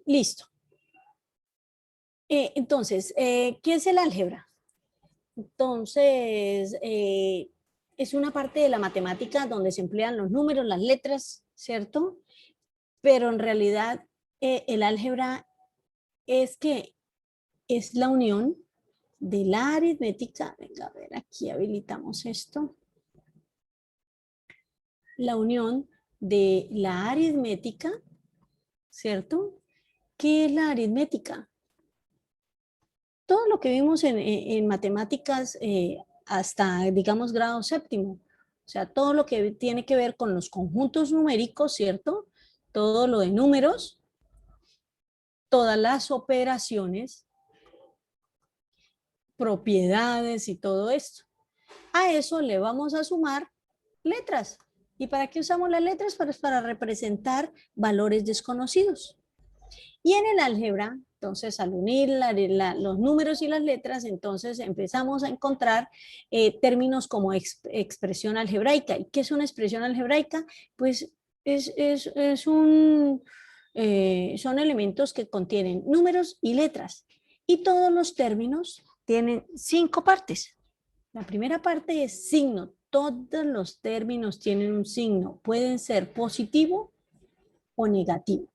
Listo. Entonces, ¿qué es el álgebra? Entonces, es una parte de la matemática donde se emplean los números, las letras, ¿cierto? Pero en realidad el álgebra es que es la unión de la aritmética. Venga, a ver, aquí habilitamos esto. La unión de la aritmética, ¿cierto? ¿Qué es la aritmética? Todo lo que vimos en matemáticas hasta, digamos, grado séptimo. O sea, todo lo que tiene que ver con los conjuntos numéricos, ¿cierto? Todo lo de números, todas las operaciones, propiedades y todo esto. A eso le vamos a sumar letras. ¿Y para qué usamos las letras? Pues para representar valores desconocidos. Y en el álgebra, entonces al unir los números y las letras, entonces empezamos a encontrar términos como expresión algebraica. ¿Y qué es una expresión algebraica? Pues son elementos que contienen números y letras. Y todos los términos tienen 5 partes. La primera parte es signo. Todos los términos tienen un signo. Pueden ser positivo o negativo.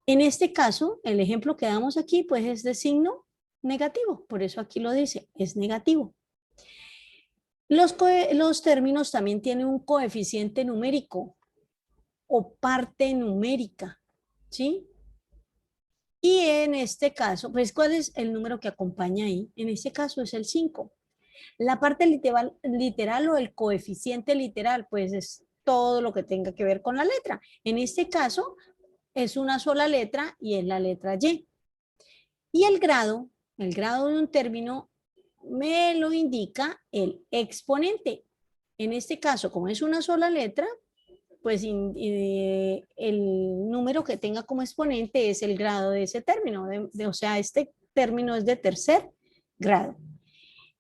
En este caso, el ejemplo que damos aquí, pues es de signo negativo. Por eso aquí lo dice, es negativo. Los términos también tienen un coeficiente numérico o parte numérica, ¿sí? Y en este caso, pues, ¿cuál es el número que acompaña ahí? En este caso es el 5. La parte literal o el coeficiente literal, pues es todo lo que tenga que ver con la letra. En este caso es una sola letra y es la letra Y. Y el grado de un término me lo indica el exponente. En este caso, como es una sola letra, pues el número que tenga como exponente es el grado de ese término. O sea, este término es de tercer grado.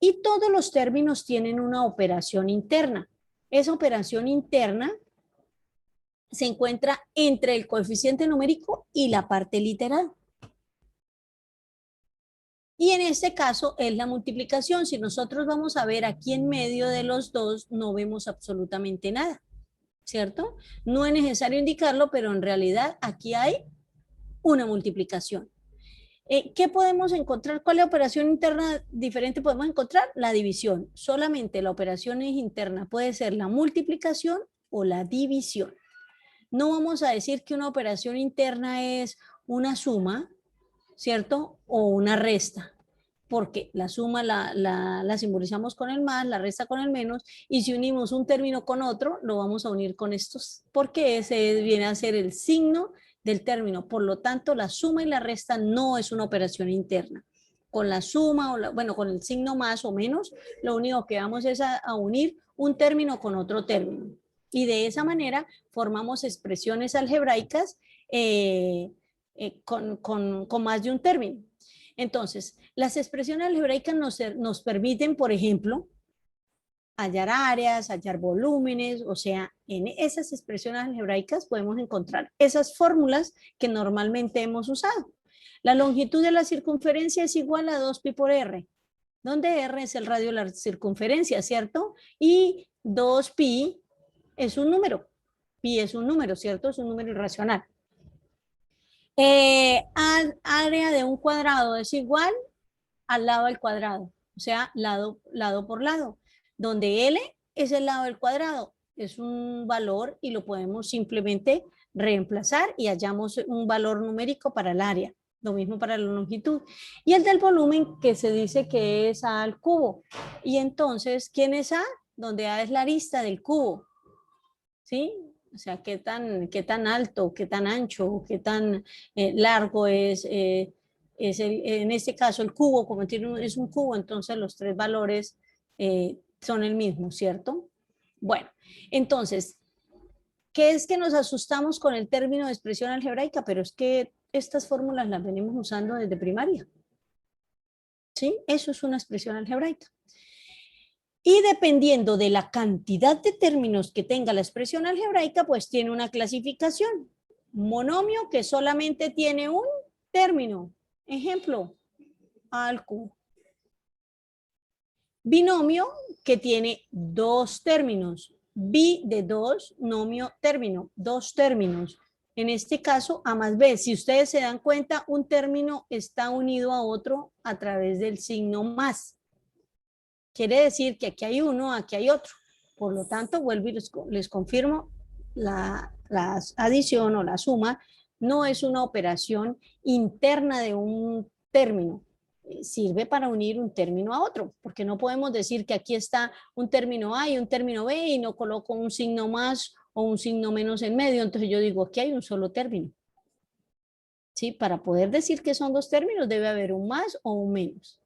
Y todos los términos tienen una operación interna. Esa operación interna se encuentra entre el coeficiente numérico y la parte literal. Y en este caso es la multiplicación. Si nosotros vamos a ver aquí en medio de los dos, no vemos absolutamente nada, ¿cierto? No es necesario indicarlo, pero en realidad aquí hay una multiplicación. ¿Qué podemos encontrar? ¿Cuál es la operación interna diferente podemos encontrar? La división. Solamente la operación interna puede ser la multiplicación o la división. No vamos a decir que una operación interna es una suma, ¿cierto? O una resta, porque la suma la simbolizamos con el más, la resta con el menos, y si unimos un término con otro, lo vamos a unir con estos, porque ese viene a ser el signo del término. Por lo tanto, la suma y la resta no es una operación interna. Con la suma, bueno, con el signo más o menos, lo único que vamos es a unir un término con otro término. Y de esa manera formamos expresiones algebraicas con más de un término. Entonces, las expresiones algebraicas nos permiten, por ejemplo, hallar áreas, hallar volúmenes, o sea, en esas expresiones algebraicas podemos encontrar esas fórmulas que normalmente hemos usado. La longitud de la circunferencia es igual a 2pi por r, donde r es el radio de la circunferencia, ¿cierto? Y 2pi es un número, pi es un número, ¿cierto? Es un número irracional. Área de un cuadrado es igual al lado del cuadrado, o sea, lado por lado, donde L es el lado del cuadrado, es un valor y lo podemos simplemente reemplazar y hallamos un valor numérico para el área, lo mismo para la longitud. Y el del volumen que se dice que es A al cubo. Y entonces, ¿quién es A? Donde A es la arista del cubo, ¿sí? O sea, qué tan alto, qué tan ancho, qué tan largo es en este caso el cubo, como es un cubo, entonces los tres valores son el mismo, ¿cierto? Bueno, entonces, ¿qué es que nos asustamos con el término de expresión algebraica? Pero es que estas fórmulas las venimos usando desde primaria, ¿sí? Eso es una expresión algebraica. Y dependiendo de la cantidad de términos que tenga la expresión algebraica, pues tiene una clasificación. Monomio que solamente tiene un término. Ejemplo, a al q. Binomio que tiene dos términos. Bi de dos, nomio término, dos términos. En este caso, A más B. Si ustedes se dan cuenta, un término está unido a otro a través del signo más. Quiere decir que aquí hay uno, aquí hay otro. Por lo tanto, vuelvo y les confirmo, la adición o la suma no es una operación interna de un término. Sirve para unir un término a otro, porque no podemos decir que aquí está un término A y un término B y no coloco un signo más o un signo menos en medio. Entonces yo digo, aquí hay un solo término. ¿Sí? Para poder decir que son dos términos debe haber un más o un menos.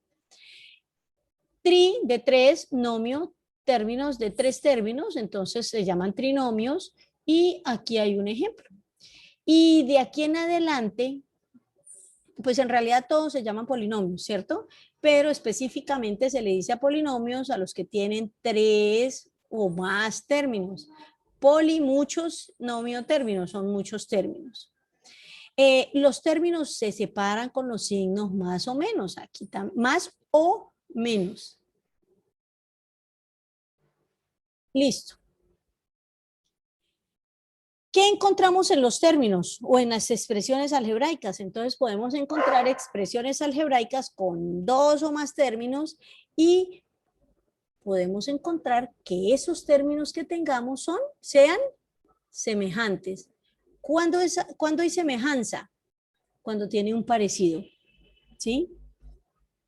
Tri de tres, nomio, términos de tres términos, entonces se llaman trinomios y aquí hay un ejemplo. Y de aquí en adelante, pues en realidad todos se llaman polinomios, ¿cierto? Pero específicamente se le dice a polinomios a los que tienen tres o más términos. Poli, muchos, nomio, términos, son muchos términos. Los términos se separan con los signos más o menos, aquí más o menos. Listo. ¿Qué encontramos en los términos o en las expresiones algebraicas? Entonces podemos encontrar expresiones algebraicas con dos o más términos y podemos encontrar que esos términos que tengamos sean semejantes. ¿Cuándo hay semejanza? Cuando tiene un parecido, ¿sí?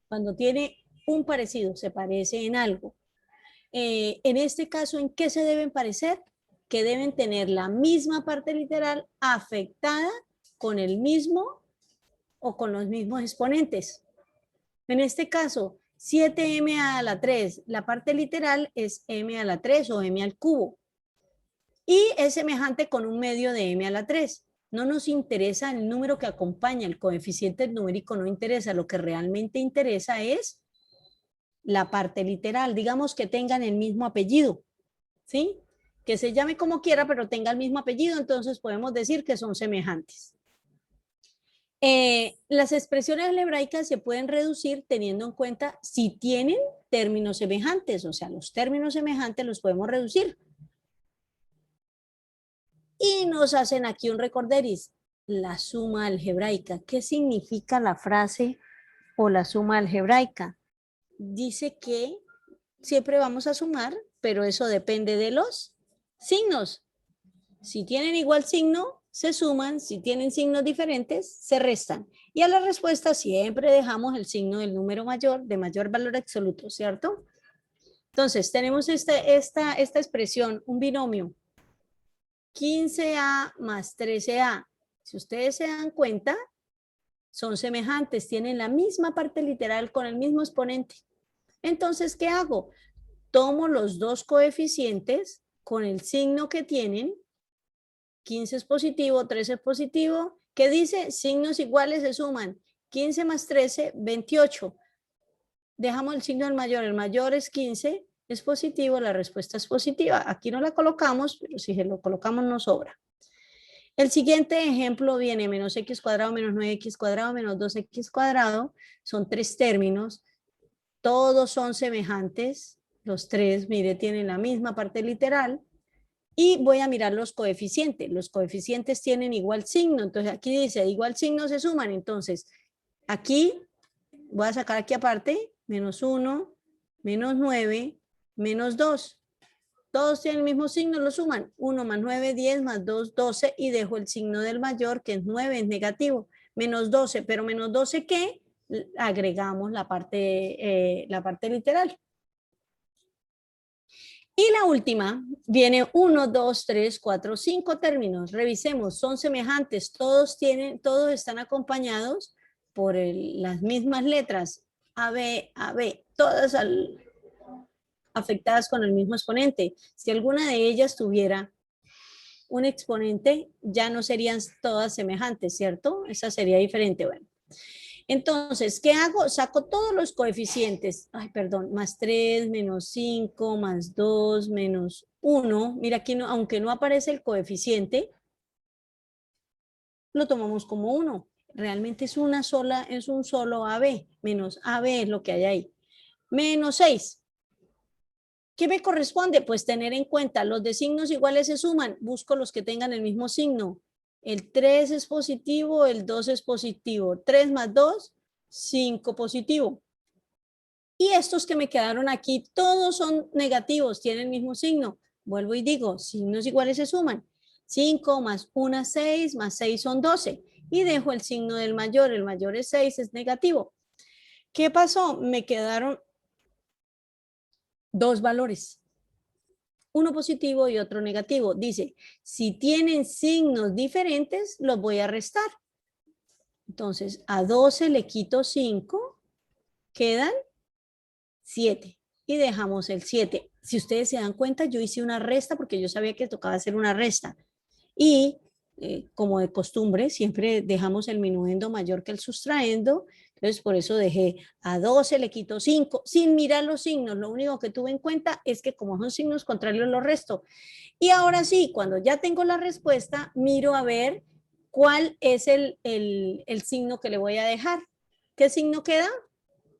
Cuando tiene un parecido, se parece en algo. En este caso, ¿en qué se deben parecer? Que deben tener la misma parte literal afectada con el mismo o con los mismos exponentes. En este caso, 7m a la 3, la parte literal es m a la 3 o m al cubo. Y es semejante con un medio de m a la 3. No nos interesa el número que acompaña, el coeficiente numérico no interesa, lo que realmente interesa es la parte literal, digamos que tengan el mismo apellido, ¿sí? Que se llame como quiera, pero tenga el mismo apellido, entonces podemos decir que son semejantes. Las expresiones algebraicas se pueden reducir teniendo en cuenta si tienen términos semejantes, o sea, los términos semejantes los podemos reducir. Y nos hacen aquí un recorderis, la suma algebraica. ¿Qué significa la frase o la suma algebraica? Dice que siempre vamos a sumar, pero eso depende de los signos. Si tienen igual signo, se suman. Si tienen signos diferentes, se restan. Y a la respuesta siempre dejamos el signo del número mayor, de mayor valor absoluto, ¿cierto? Entonces, tenemos esta expresión, un binomio. 15A más 13A. Si ustedes se dan cuenta, son semejantes, tienen la misma parte literal con el mismo exponente. Entonces, ¿qué hago? Tomo los dos coeficientes con el signo que tienen, 15 es positivo, 13 es positivo, ¿qué dice? Signos iguales se suman, 15 más 13, 28. Dejamos el signo del mayor, el mayor es 15, es positivo, la respuesta es positiva. Aquí no la colocamos, pero si se lo colocamos nos sobra. El siguiente ejemplo viene menos x cuadrado, menos 9x cuadrado, menos 2x cuadrado. Son tres términos, todos son semejantes. Los tres, mire, tienen la misma parte literal. Y voy a mirar los coeficientes. Los coeficientes tienen igual signo. Entonces aquí dice, igual signo se suman. Entonces, aquí, voy a sacar aquí aparte, menos 1, menos 9, menos 2. Todos tienen el mismo signo, lo suman. 1 más 9, 10, más 2, 12. Y dejo el signo del mayor, que es 9, es negativo. Menos 12, pero menos 12, ¿qué? Agregamos la parte literal. Y la última, viene 1, 2, 3, 4, 5 términos. Revisemos, son semejantes, todos están acompañados por las mismas letras, A, B, todas afectadas con el mismo exponente. Si alguna de ellas tuviera un exponente, ya no serían todas semejantes, ¿cierto? Esa sería diferente. Bueno, Entonces, ¿qué hago? Saco todos los coeficientes. Ay, perdón, más 3, menos 5, más 2, menos 1. Mira, aquí no, aunque no aparece el coeficiente, lo tomamos como 1. Realmente es una sola, es un solo AB, menos AB es lo que hay ahí. Menos 6. ¿Qué me corresponde? Pues tener en cuenta, los de signos iguales se suman, busco los que tengan el mismo signo. El 3 es positivo, el 2 es positivo. 3 más 2, 5 positivo. Y estos que me quedaron aquí, todos son negativos, tienen el mismo signo. Vuelvo y digo, signos iguales se suman. 5 más 1, 6, más 6 son 12. Y dejo el signo del mayor, el mayor es 6, es negativo. ¿Qué pasó? Me quedaron dos valores, uno positivo y otro negativo. Dice, si tienen signos diferentes, los voy a restar. Entonces, a 12 le quito 5, quedan 7 y dejamos el 7. Si ustedes se dan cuenta, yo hice una resta porque yo sabía que tocaba hacer una resta. Y como de costumbre, siempre dejamos el minuendo mayor que el sustraendo. Entonces, por eso dejé a 12, le quito 5, sin mirar los signos. Lo único que tuve en cuenta es que como son signos contrarios, los resto. Y ahora sí, cuando ya tengo la respuesta, miro a ver cuál es el signo que le voy a dejar. ¿Qué signo queda?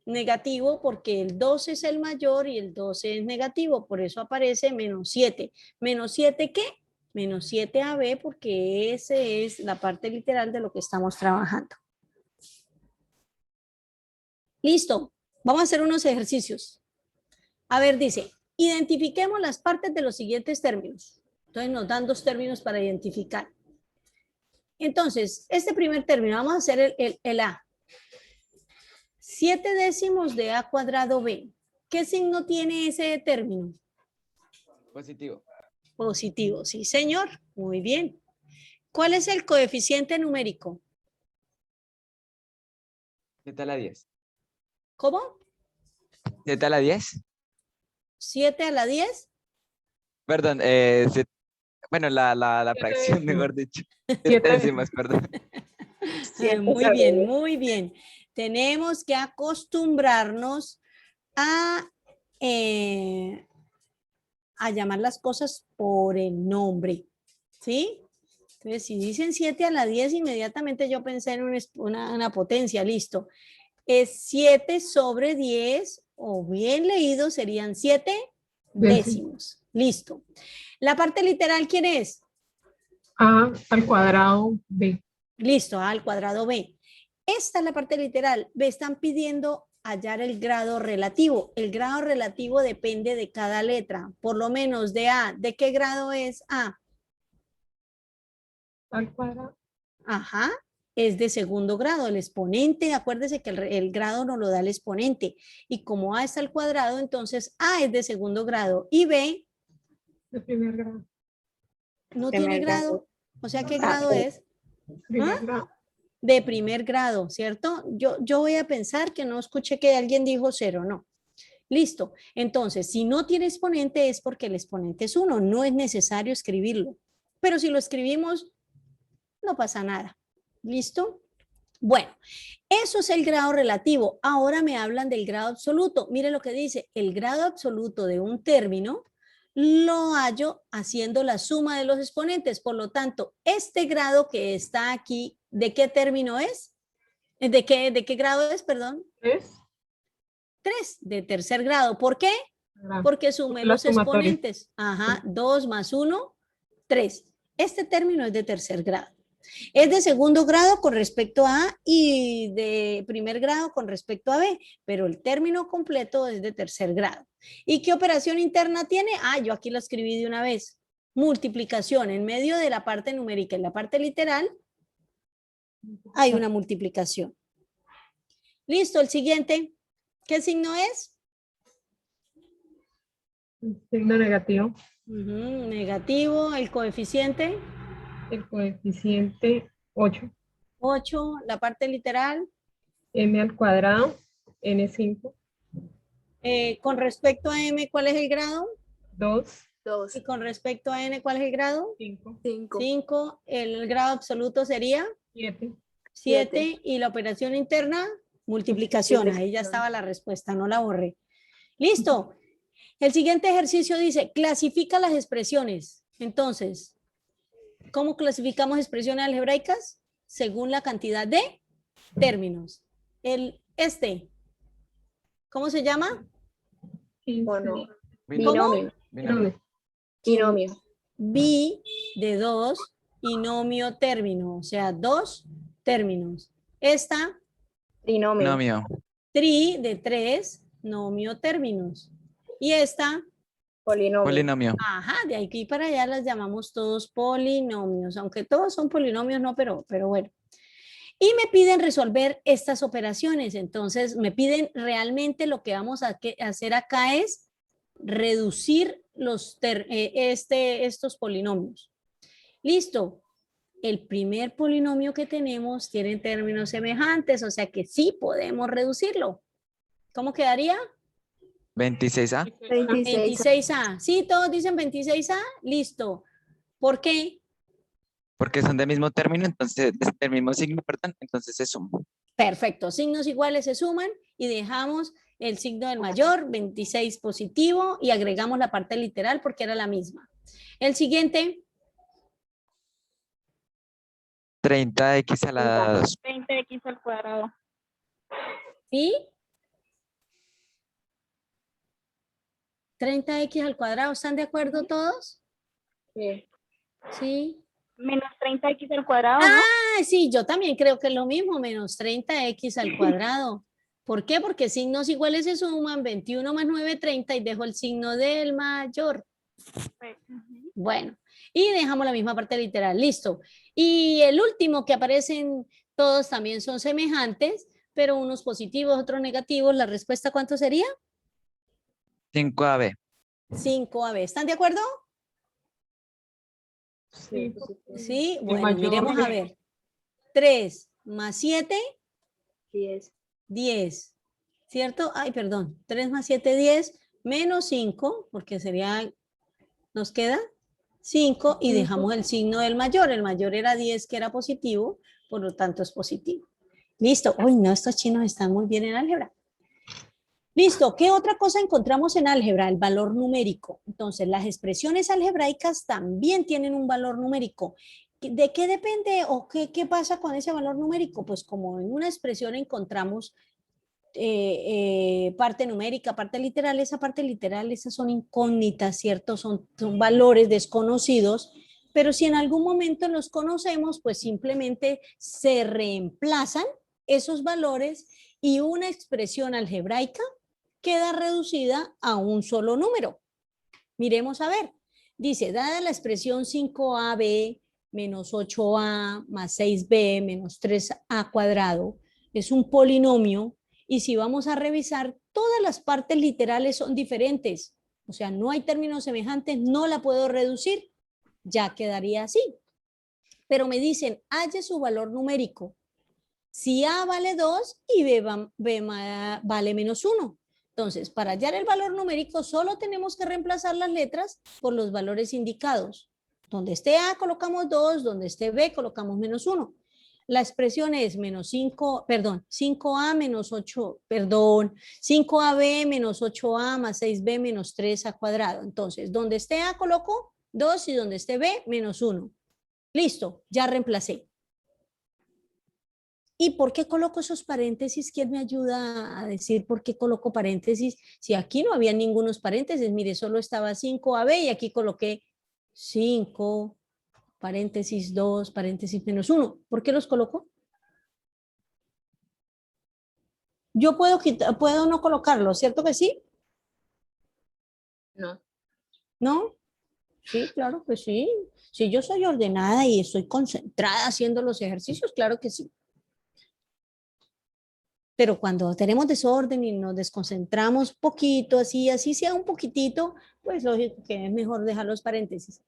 Negativo, porque el 12 es el mayor y el 12 es negativo, por eso aparece menos 7. ¿Menos 7 qué? Menos 7 AB, porque esa es la parte literal de lo que estamos trabajando. Listo, vamos a hacer unos ejercicios. A ver, dice, identifiquemos las partes de los siguientes términos. Entonces nos dan dos términos para identificar. Entonces, este primer término, vamos a hacer el A. 7 décimos de A cuadrado B. ¿Qué signo tiene ese término? Positivo. Positivo, sí, señor. Muy bien. ¿Cuál es el coeficiente numérico? 7 a la 10. ¿Cómo? 7 a la 10. 7 a la 10. Perdón, bueno, la fracción, mejor dicho. 7 décimas, perdón. Muy bien, muy bien. Tenemos que acostumbrarnos eh, a llamar las cosas por el nombre, ¿sí? Entonces, si dicen 7 a la 10, inmediatamente yo pensé en una potencia, listo. Es 7 sobre 10, o bien leído serían 7 décimos. Listo. La parte literal, ¿quién es? A al cuadrado B. Listo, A al cuadrado B. Esta es la parte literal. Me están pidiendo hallar el grado relativo. El grado relativo depende de cada letra, por lo menos de A. ¿De qué grado es A? Al cuadrado. Ajá, es de segundo grado. El exponente, acuérdese que el grado no lo da el exponente. Y como A está al cuadrado, entonces A es de segundo grado. Y B De primer grado. no tiene grado. O sea, ¿qué grado es? Primer grado. De primer grado, ¿cierto? Yo voy a pensar que no escuché que alguien dijo 0, no. Listo. Entonces, si no tiene exponente es porque el exponente es 1. No es necesario escribirlo. Pero si lo escribimos, no pasa nada. ¿Listo? Bueno, eso es el grado relativo. Ahora me hablan del grado absoluto. Mire lo que dice. El grado absoluto de un término lo hallo haciendo la suma de los exponentes. Por lo tanto, este grado que está aquí, ¿de qué término es? ¿De qué grado es, perdón? 3. 3, de tercer grado. ¿Por qué? Porque sumé La los sumatoria. exponentes. Ajá, 2 más 1, 3. Este término es de tercer grado. Es de segundo grado con respecto a A y de primer grado con respecto a B, pero el término completo es de tercer grado. ¿Y qué operación interna tiene? Yo aquí lo escribí de una vez. Multiplicación. En medio de la parte numérica y la parte literal hay una multiplicación. Listo, el siguiente. ¿Qué signo es? Signo negativo. Negativo. El coeficiente. El coeficiente 8. 8. La parte literal. M al cuadrado. N5. Con respecto a M, ¿cuál es el grado? 2. Y con respecto a N, ¿cuál es el grado? 5. 5. El grado absoluto sería 7. 7. Y la operación interna, Multiplicación, ahí ya estaba la respuesta, no la borré. Listo. El siguiente ejercicio dice, clasifica las expresiones. Entonces, ¿cómo clasificamos expresiones algebraicas? Según la cantidad de términos. ¿Cómo se llama? 15. Bueno, ¿Cómo? binomio. Binomio. Bi de 2 y nomio término, o sea, 2 términos. Esta, Trinomio. Binomio. tri de 3, nomio términos. Y esta, Polinomio. Polinomio. ajá, de aquí para allá las llamamos todos polinomios, aunque todos son polinomios, no, pero bueno. Y me piden resolver estas operaciones, entonces me piden realmente lo que vamos a hacer acá es reducir estos polinomios. Listo. El primer polinomio que tenemos tiene términos semejantes, o sea que sí podemos reducirlo. ¿Cómo quedaría? 26A. 26. 26A. ¿Sí? ¿Todos dicen 26A? Listo. ¿Por qué? Porque son del mismo término, entonces, del mismo signo, perdón, entonces se suman. Perfecto. Signos iguales se suman y dejamos el signo del mayor, 26 positivo, y agregamos la parte literal porque era la misma. El siguiente, 30x a la 2. 20x al cuadrado. ¿sí? 30x al cuadrado, ¿están de acuerdo todos? Sí. Sí. Menos 30x al cuadrado, ¿no? Ah, sí, yo también creo que es lo mismo, menos 30x al cuadrado. ¿Por qué? Porque signos iguales se suman, 21 más 9, 30, y dejo el signo del mayor. Bueno, y dejamos la misma parte literal, listo. Y el último que aparecen todos también son semejantes, pero unos positivos, otros negativos. ¿La respuesta cuánto sería? 5AB. 5AB. ¿Están de acuerdo? Sí. Sí, El bueno, mayor miremos a es- ver. 3 más 7, 10. 10, ¿cierto? Ay, perdón, 3 más 7, 10, menos 5, porque sería, nos queda 5 y dejamos el signo del mayor. El mayor era 10, que era positivo, por lo tanto es positivo. Listo. Uy, no, estos chinos están muy bien en álgebra. Listo. ¿Qué otra cosa encontramos en álgebra? El valor numérico. Entonces, las expresiones algebraicas también tienen un valor numérico. ¿De qué depende o qué pasa con ese valor numérico? Pues como en una expresión encontramos parte numérica, parte literal, esa parte literal, esas son incógnitas, ¿cierto? Son valores desconocidos, pero si en algún momento los conocemos, pues simplemente se reemplazan esos valores y una expresión algebraica queda reducida a un solo número. Miremos a ver. Dice, dada la expresión 5AB menos 8A más 6B menos 3A cuadrado, es un polinomio, y si vamos a revisar, todas las partes literales son diferentes. O sea, no hay términos semejantes, no la puedo reducir, ya quedaría así. Pero me dicen, halle su valor numérico. Si A vale 2 y B vale menos 1. Entonces, para hallar el valor numérico, solo tenemos que reemplazar las letras por los valores indicados. Donde esté A colocamos 2, donde esté B colocamos menos 1. La expresión es menos 5, perdón, 5A menos 8, perdón, 5AB menos 8A más 6B menos 3A cuadrado. Entonces, donde esté A coloco 2 y donde esté B menos 1. Listo, ya reemplacé. ¿Y por qué coloco esos paréntesis? ¿Quién me ayuda a decir por qué coloco paréntesis? Si aquí no había ningunos paréntesis, mire, solo estaba 5AB y aquí coloqué 5, paréntesis 2, paréntesis menos 1. ¿Por qué los coloco? Yo puedo no colocarlos, ¿cierto que sí? No. ¿No? Sí, claro que sí. Si yo soy ordenada y estoy concentrada haciendo los ejercicios, claro que sí. Pero cuando tenemos desorden y nos desconcentramos poquito, así sea un poquitito, pues lógico que es mejor dejar los paréntesis.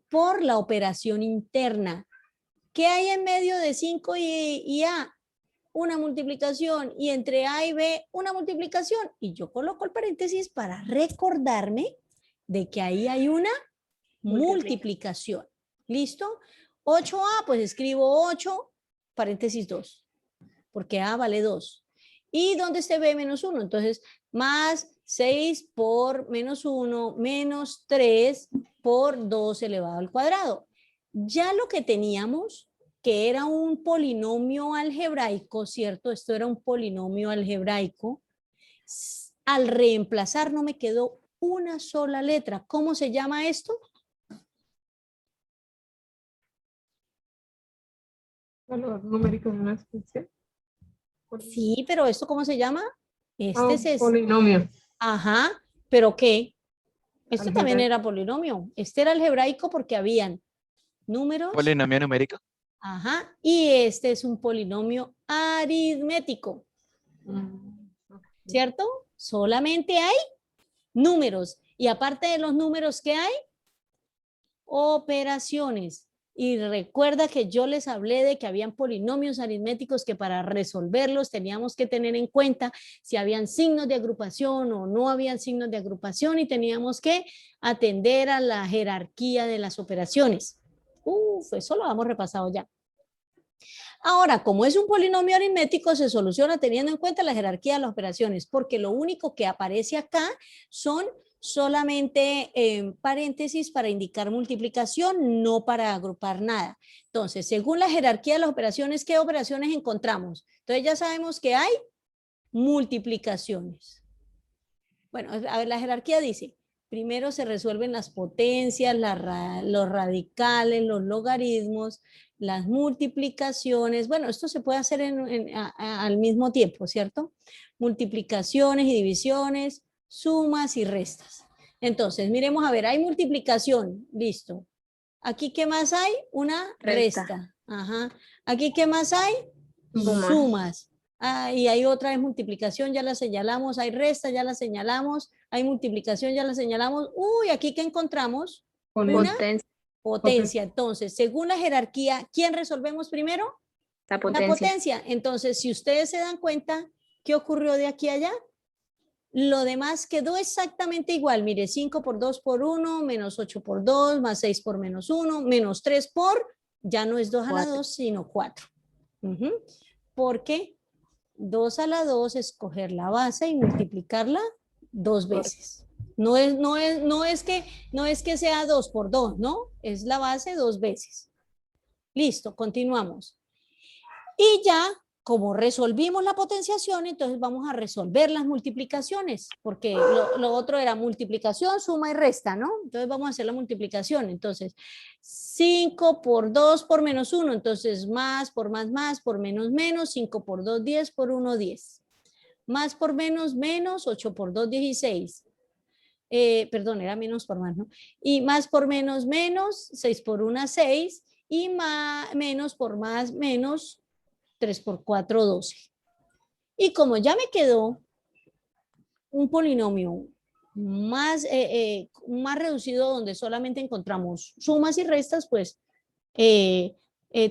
Por la operación interna. ¿Qué hay en medio de 5 y A? Una multiplicación, y entre A y B una multiplicación, y yo coloco el paréntesis para recordarme de que ahí hay una multiplicación. ¿Listo? 8A, pues escribo 8, paréntesis 2, porque A vale 2. ¿Y dónde esté b menos 1? Entonces, más 6 por menos 1 menos 3 por 2 elevado al cuadrado. Ya lo que teníamos, que era un polinomio algebraico, ¿cierto? Esto era un polinomio algebraico. Al reemplazar no me quedó una sola letra. ¿Cómo se llama esto? Valor numérico de una expresión. Sí, pero ¿esto cómo se llama? Este es... Polinomio. Ajá, ¿pero qué? Esto también Algebraico. era polinomio. Este era algebraico porque habían números. Polinomio numérico. Ajá, y este es un polinomio aritmético, Ok. ¿cierto? Solamente hay números. Y aparte de los números que hay, operaciones. Y recuerda que yo les hablé de que habían polinomios aritméticos que para resolverlos teníamos que tener en cuenta si habían signos de agrupación o no habían signos de agrupación y teníamos que atender a la jerarquía de las operaciones. Eso lo hemos repasado ya. Ahora, como es un polinomio aritmético, se soluciona teniendo en cuenta la jerarquía de las operaciones, porque lo único que aparece acá son solamente paréntesis para indicar multiplicación, no para agrupar nada. Entonces, según la jerarquía de las operaciones, ¿qué operaciones encontramos? Entonces ya sabemos que hay multiplicaciones. Bueno, a ver, la jerarquía dice, primero se resuelven las potencias, los radicales, los logaritmos, las multiplicaciones. Bueno, esto se puede hacer al mismo tiempo, ¿cierto? Multiplicaciones y divisiones, sumas y restas. Entonces, miremos a ver, hay multiplicación, listo. Aquí, ¿qué más hay? Una resta. Ajá. Aquí, ¿qué más hay? Sumas. Y hay otra vez multiplicación, ya la señalamos, hay resta, ya la señalamos, hay multiplicación, ya la señalamos. Uy, aquí ¿qué encontramos? Una potencia. Entonces, según la jerarquía, ¿quién resolvemos primero? La La potencia. Entonces, si ustedes se dan cuenta, ¿qué ocurrió de aquí a allá? Lo demás quedó exactamente igual. Mire, 5 por 2 por 1, menos 8 por 2, más 6 por menos 1, menos 3 por, ya no es 2 a la 2, sino 4. Porque 2 a la 2 es coger la base y multiplicarla 2 veces. No es que sea 2 por 2, ¿no? Es la base 2 veces. Listo, continuamos. Y ya, como resolvimos la potenciación, entonces vamos a resolver las multiplicaciones, porque lo otro era multiplicación, suma y resta, ¿no? Entonces vamos a hacer la multiplicación. Entonces, 5 por 2 por menos 1, entonces más por más, por menos menos, 5 por 2, 10, por 1, 10. Más por menos, menos, 8 por 2, 16. Perdón, era menos por más, ¿no? Y más por menos, menos, 6 por 1, 6. Y más, menos por más, menos, 3 por 4, 12. Y como ya me quedó un polinomio más reducido donde solamente encontramos sumas y restas, pues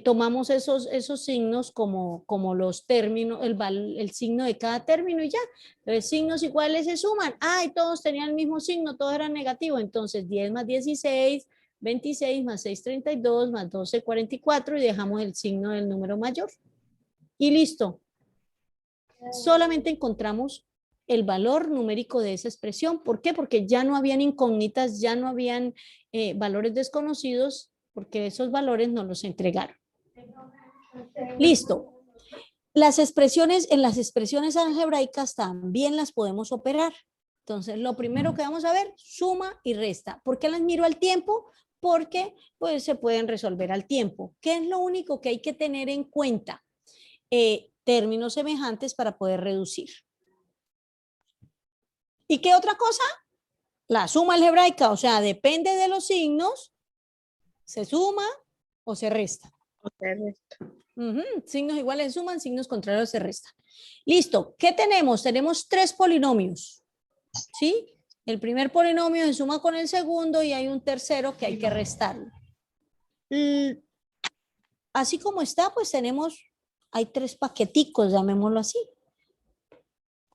tomamos esos signos como los términos, el signo de cada término y ya. Entonces, signos iguales se suman. Y todos tenían el mismo signo, todos eran negativos. Entonces, 10 más 16, 26 más 6, 32, más 12, 44 y dejamos el signo del número mayor. Y listo. Solamente encontramos el valor numérico de esa expresión. ¿Por qué? Porque ya no habían incógnitas, ya no habían valores desconocidos, porque esos valores no los entregaron. Listo. En las expresiones algebraicas también las podemos operar. Entonces, lo primero que vamos a ver, suma y resta. ¿Por qué las miro al tiempo? Porque pues, se pueden resolver al tiempo. ¿Qué es lo único que hay que tener en cuenta? Términos semejantes para poder reducir. ¿Y qué otra cosa? La suma algebraica, o sea, depende de los signos, se suma o se resta. Signos iguales se suman, signos contrarios se restan. Listo, ¿qué tenemos? Tenemos 3 polinomios, ¿sí? El primer polinomio se suma con el segundo y hay un tercero que hay que restarlo. Así como está, pues hay 3 paqueticos, llamémoslo así.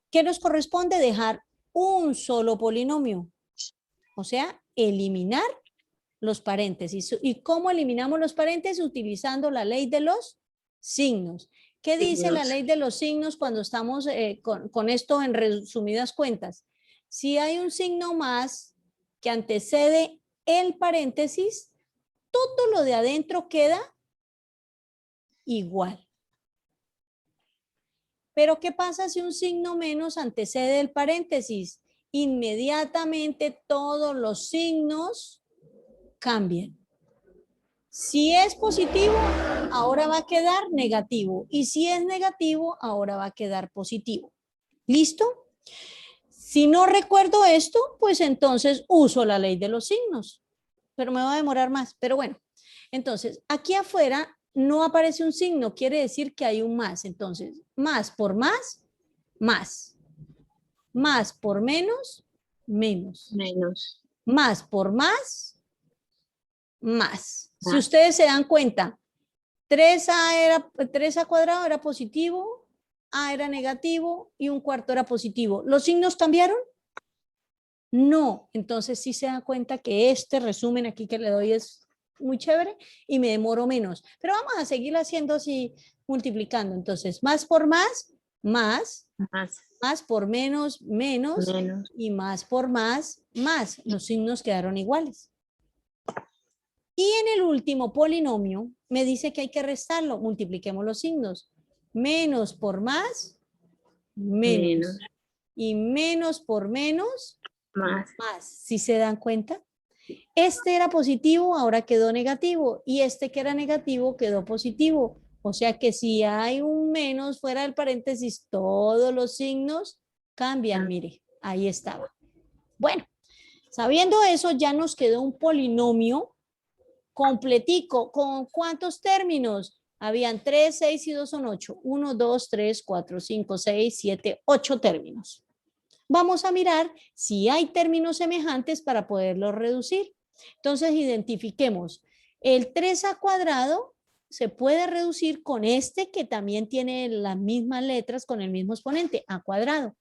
¿Qué nos corresponde? Dejar un solo polinomio, o sea, eliminar los paréntesis. ¿Y cómo eliminamos los paréntesis? Utilizando la ley de los signos. ¿Qué dice la Signos. ley de los signos cuando estamos con esto en resumidas cuentas? Si hay un signo más que antecede el paréntesis, todo lo de adentro queda igual. Pero ¿qué pasa si un signo menos antecede el paréntesis? Inmediatamente todos los signos cambian. Si es positivo, ahora va a quedar negativo. Y si es negativo, ahora va a quedar positivo. ¿Listo? Si no recuerdo esto, pues entonces uso la ley de los signos. Pero me va a demorar más. Pero bueno, entonces aquí afuera no aparece un signo. Quiere decir que hay un más. Entonces, más por más, más. Más por menos, menos. Menos. Más por más, más. Si Más. ustedes se dan cuenta, 3A cuadrado era positivo, A era negativo y un cuarto era positivo. ¿Los signos cambiaron? No. Entonces sí se dan cuenta que este resumen aquí que le doy es muy chévere y me demoro menos. Pero vamos a seguir haciendo así, multiplicando. Entonces, más por más, más. Más. Más por menos, menos. Menos. Y más por más, más. Los signos quedaron iguales. Y en el último polinomio me dice que hay que restarlo. Multipliquemos los signos. Menos por más, menos. Menos. Y menos por menos, Más. más. ¿Sí se dan cuenta? Este era positivo, ahora quedó negativo. Y este que era negativo quedó positivo. O sea que si hay un menos fuera del paréntesis, todos los signos cambian. Mire, ahí estaba. Bueno, sabiendo eso, ya nos quedó un polinomio completico. ¿Con cuántos términos? Habían 3, 6 y 2 son 8. 1, 2, 3, 4, 5, 6, 7, 8 términos. Vamos a mirar si hay términos semejantes para poderlos reducir. Entonces, identifiquemos. El 3a cuadrado se puede reducir con este que también tiene las mismas letras con el mismo exponente, a cuadrado.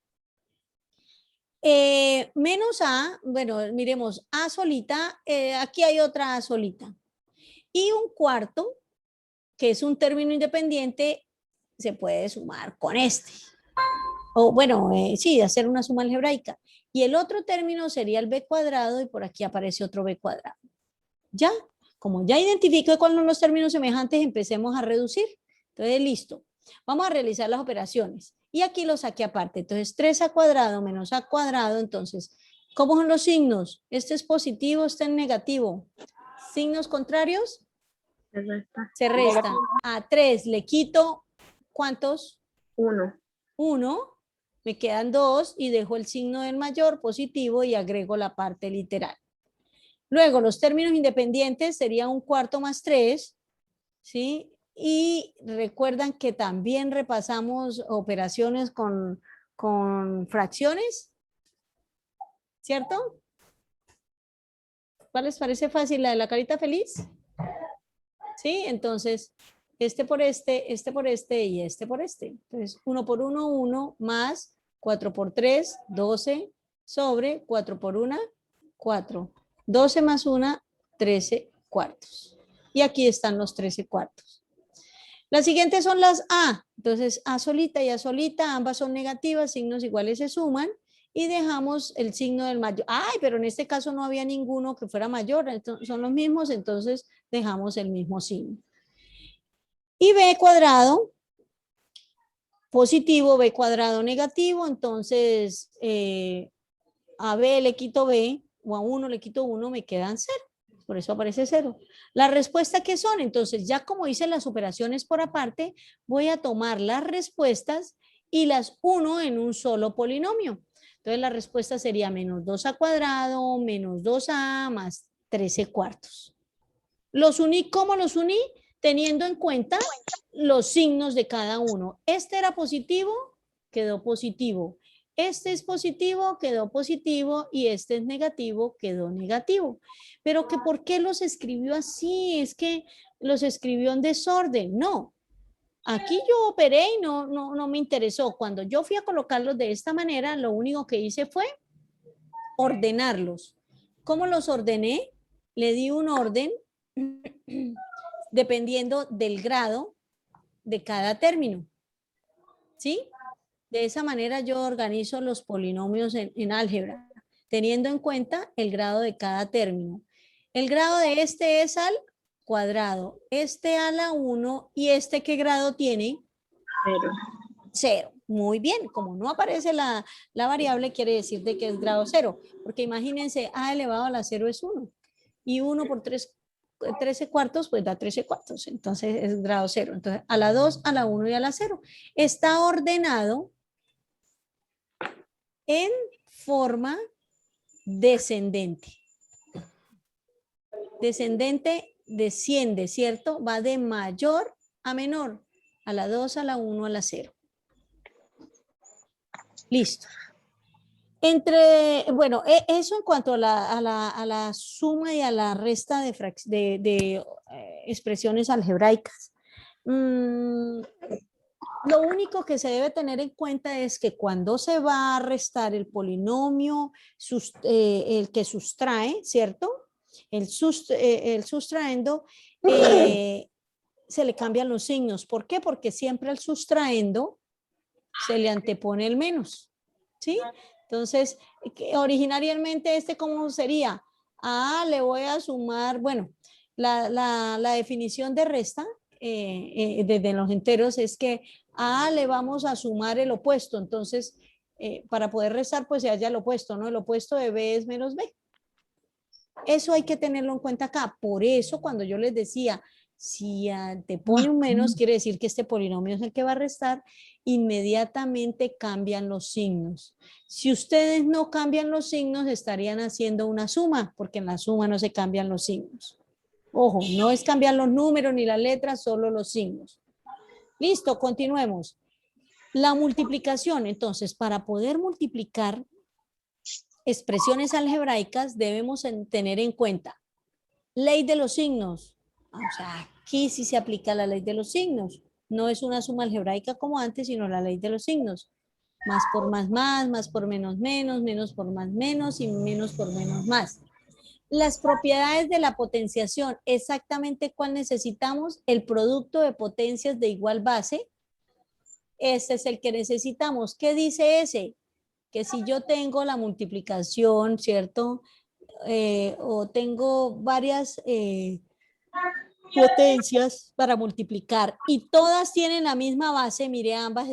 Menos a, bueno, miremos, a solita, aquí hay otra a solita. Y un cuarto, que es un término independiente, se puede sumar con este. O bueno, sí, hacer una suma algebraica. Y el otro término sería el b cuadrado y por aquí aparece otro b cuadrado. ¿Ya? Como ya identifiqué cuáles son los términos semejantes, empecemos a reducir. Entonces, listo. Vamos a realizar las operaciones. Y aquí lo saqué aparte. Entonces, 3a cuadrado menos a cuadrado. Entonces, ¿cómo son los signos? Este es positivo, este es negativo. ¿Signos contrarios? Se resta. Se resta. A 3 le quito, ¿cuántos? 1. 1. Me quedan 2 y dejo el signo del mayor positivo y agrego la parte literal. Luego, los términos independientes sería un cuarto más 3, ¿sí? Y recuerdan que también repasamos operaciones con fracciones, ¿cierto? ¿Cuál les parece fácil? ¿La de la carita feliz? ¿Sí? Entonces, este por este y este por este. Entonces, 1 por 1, 1 más 4 por 3, 12 sobre 4 por 1, 4. 12 más 1, 13 cuartos. Y aquí están los 13 cuartos. Las siguientes son las A. Entonces, A solita y A solita, ambas son negativas, signos iguales se suman y dejamos el signo del mayor. Ay, pero en este caso no había ninguno que fuera mayor, entonces, son los mismos, entonces dejamos el mismo signo. Y B cuadrado, positivo, B cuadrado negativo, entonces a B le quito B o a 1 le quito 1, me quedan 0. Por eso aparece 0. ¿La respuesta qué son? Entonces, ya como hice las operaciones por aparte, voy a tomar las respuestas y las uno en un solo polinomio. Entonces, la respuesta sería menos 2a cuadrado, menos 2a más 13 cuartos. ¿Los uní? ¿Cómo los uní? Teniendo en cuenta los signos de cada uno. Este era positivo, quedó positivo. Este es positivo, quedó positivo, y este es negativo, quedó negativo. Pero que ¿por qué los escribió así? Es que los escribió en desorden. No, aquí yo operé y no me interesó. Cuando yo fui a colocarlos de esta manera, lo único que hice fue ordenarlos. ¿Cómo los ordené? Le di un orden dependiendo del grado de cada término. ¿sí? De esa manera yo organizo los polinomios en álgebra, teniendo en cuenta el grado de cada término. El grado de este es al cuadrado, este a la 1 y este ¿qué grado tiene? 0. 0. Muy bien, como no aparece la variable, quiere decir de que es grado 0, porque imagínense, a elevado a la 0 es 1, y 1 por 13 cuartos, pues da 13 cuartos, entonces es grado 0. Entonces, a la 2, a la 1 y a la 0. Está ordenado en forma descendente. Descendente desciende, ¿cierto? Va de mayor a menor, a la 2, a la 1, a la 0. Listo. Bueno, eso en cuanto a la suma y a la resta de expresiones algebraicas. Lo único que se debe tener en cuenta es que cuando se va a restar el polinomio, el que sustrae, ¿cierto? El sustraendo, se le cambian los signos. ¿Por qué? Porque siempre al sustraendo se le antepone el menos, ¿sí? Entonces, originariamente ¿cómo sería? Le voy a sumar, bueno, la definición de resta de los enteros es que le vamos a sumar el opuesto. Entonces, para poder restar, pues se halla el opuesto, ¿no? El opuesto de B es menos B. Eso hay que tenerlo en cuenta acá. Por eso, cuando yo les decía, si antepone un menos, quiere decir que este polinomio es el que va a restar, inmediatamente cambian los signos. Si ustedes no cambian los signos, estarían haciendo una suma, porque en la suma no se cambian los signos. Ojo, no es cambiar los números ni las letras, solo los signos. Listo, continuemos. La multiplicación, entonces, para poder multiplicar expresiones algebraicas, debemos tener en cuenta ley de los signos. O sea, aquí sí se aplica la ley de los signos. No es una suma algebraica como antes, sino la ley de los signos. Más por más por menos, menos por más, menos y menos por menos, más. Las propiedades de la potenciación, exactamente cuál necesitamos, el producto de potencias de igual base. Este es el que necesitamos. ¿Qué dice ese? Que si yo tengo la multiplicación, ¿cierto? O tengo varias potencias para multiplicar y todas tienen la misma base, mire, ambas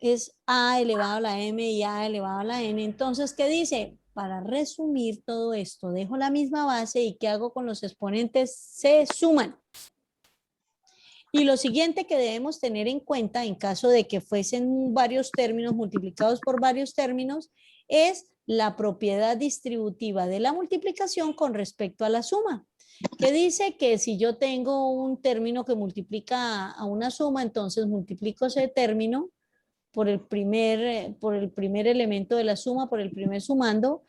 es a elevado a la m y a elevado a la n. Entonces, ¿qué dice? Para resumir todo esto, dejo la misma base y ¿qué hago con los exponentes? Se suman. Y lo siguiente que debemos tener en cuenta en caso de que fuesen varios términos multiplicados por varios términos es la propiedad distributiva de la multiplicación con respecto a la suma, que dice que si yo tengo un término que multiplica a una suma, entonces multiplico ese término por el primer elemento de la suma, por el primer sumando,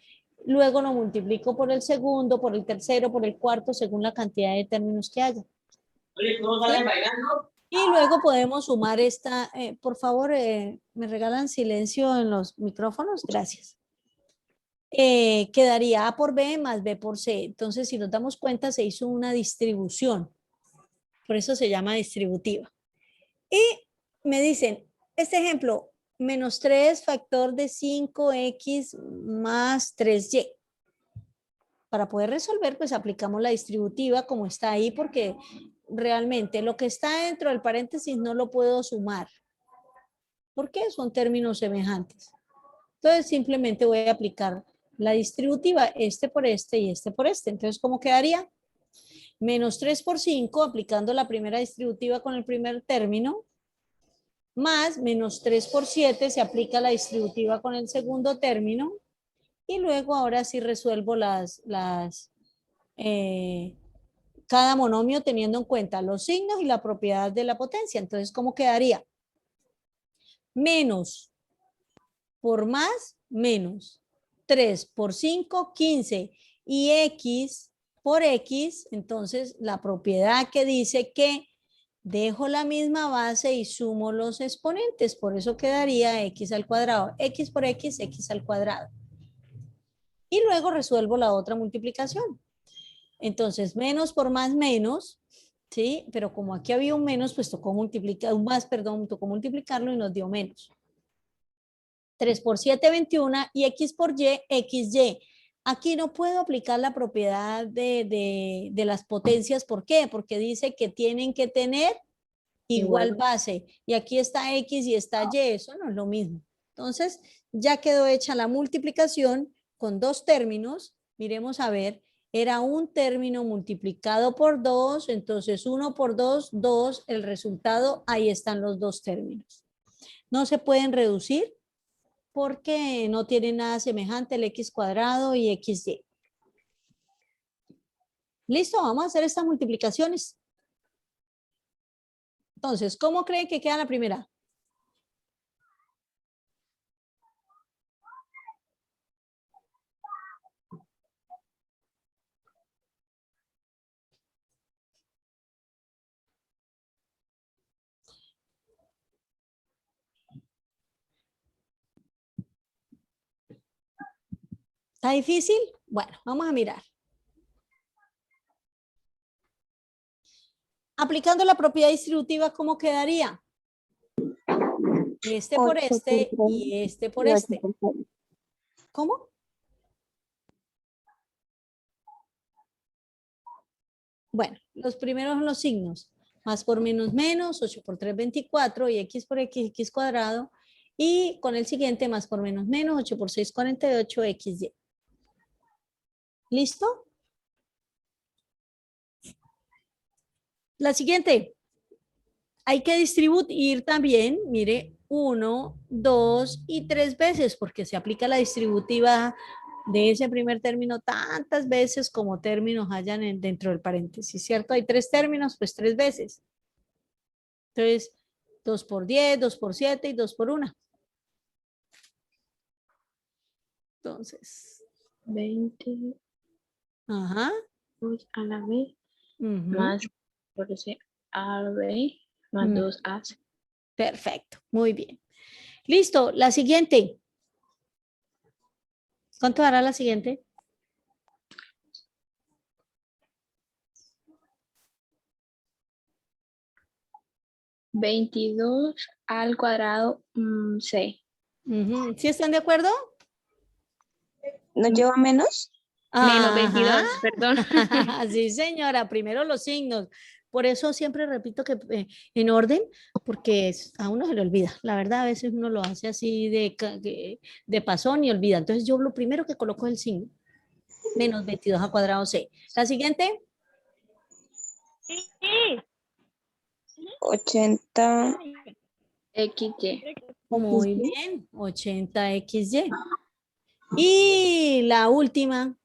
luego lo multiplico por el segundo, por el tercero, por el cuarto, según la cantidad de términos que haya. ¿Sí? Y luego podemos sumar por favor, ¿me regalan silencio en los micrófonos? Gracias. Quedaría A por B más B por C. Entonces, si nos damos cuenta, se hizo una distribución. Por eso se llama distributiva. Y me dicen, este ejemplo, menos 3 factor de 5x más 3y. Para poder resolver, pues aplicamos la distributiva como está ahí, porque realmente lo que está dentro del paréntesis no lo puedo sumar. ¿Por qué? Son términos semejantes. Entonces simplemente voy a aplicar la distributiva, este por este y este por este. Entonces, ¿cómo quedaría? Menos 3 por 5, aplicando la primera distributiva con el primer término, más menos 3 por 7, se aplica la distributiva con el segundo término, y luego ahora sí resuelvo cada monomio teniendo en cuenta los signos y la propiedad de la potencia. Entonces, ¿cómo quedaría? Menos por más, menos. 3 por 5, 15. Y x por x, entonces la propiedad que dice que dejo la misma base y sumo los exponentes. Por eso quedaría x al cuadrado. X por x, x al cuadrado. Y luego resuelvo la otra multiplicación. Entonces, menos por más, menos. ¿sí? Pero como aquí había un menos, pues tocó multiplicar, un más, perdón, tocó multiplicarlo y nos dio menos. 3 por 7, 21 y x por y, xy. Aquí no puedo aplicar la propiedad de las potencias. ¿Por qué? Porque dice que tienen que tener igual base. Y aquí está x y está y. Eso no es lo mismo. Entonces, ya quedó hecha la multiplicación con dos términos. Miremos a ver. Era un término multiplicado por 2. Entonces, 1 por 2, 2. El resultado, ahí están los dos términos. No se pueden reducir porque no tiene nada semejante el x cuadrado y xy. Listo, vamos a hacer estas multiplicaciones. Entonces, ¿cómo creen que queda la primera? ¿Está difícil? Bueno, vamos a mirar. Aplicando la propiedad distributiva, ¿cómo quedaría? Este por este y este por este. ¿Cómo? Bueno, los primeros son los signos. Más por menos menos, 8 por 3, 24 y x por x, x cuadrado. Y con el siguiente, más por menos menos, 8 por 6, 48, xy. ¿Listo? La siguiente. Hay que distribuir también, mire, 1, 2 y 3 veces, porque se aplica la distributiva de ese primer término tantas veces como términos hayan dentro del paréntesis, ¿cierto? Hay 3 términos, pues 3 veces. Entonces, 2 por 10, 2 por 7 y 2 por 1. Entonces. 20 Ajá. a la B más 14 a la B más 2 a C. Perfecto, muy bien. Listo, la siguiente. ¿Cuánto hará la siguiente? $22 al cuadrado C. ¿Sí están de acuerdo? ¿No lleva menos? Menos Ajá. 22, perdón. Sí, señora, primero los signos. Por eso siempre repito que en orden, porque a uno se le olvida. La verdad, a veces uno lo hace así de pasón y olvida. Entonces yo lo primero que coloco es el signo. Menos 22 al cuadrado C. La siguiente. Sí. 80. XY. Muy bien, 80xy. Y la última.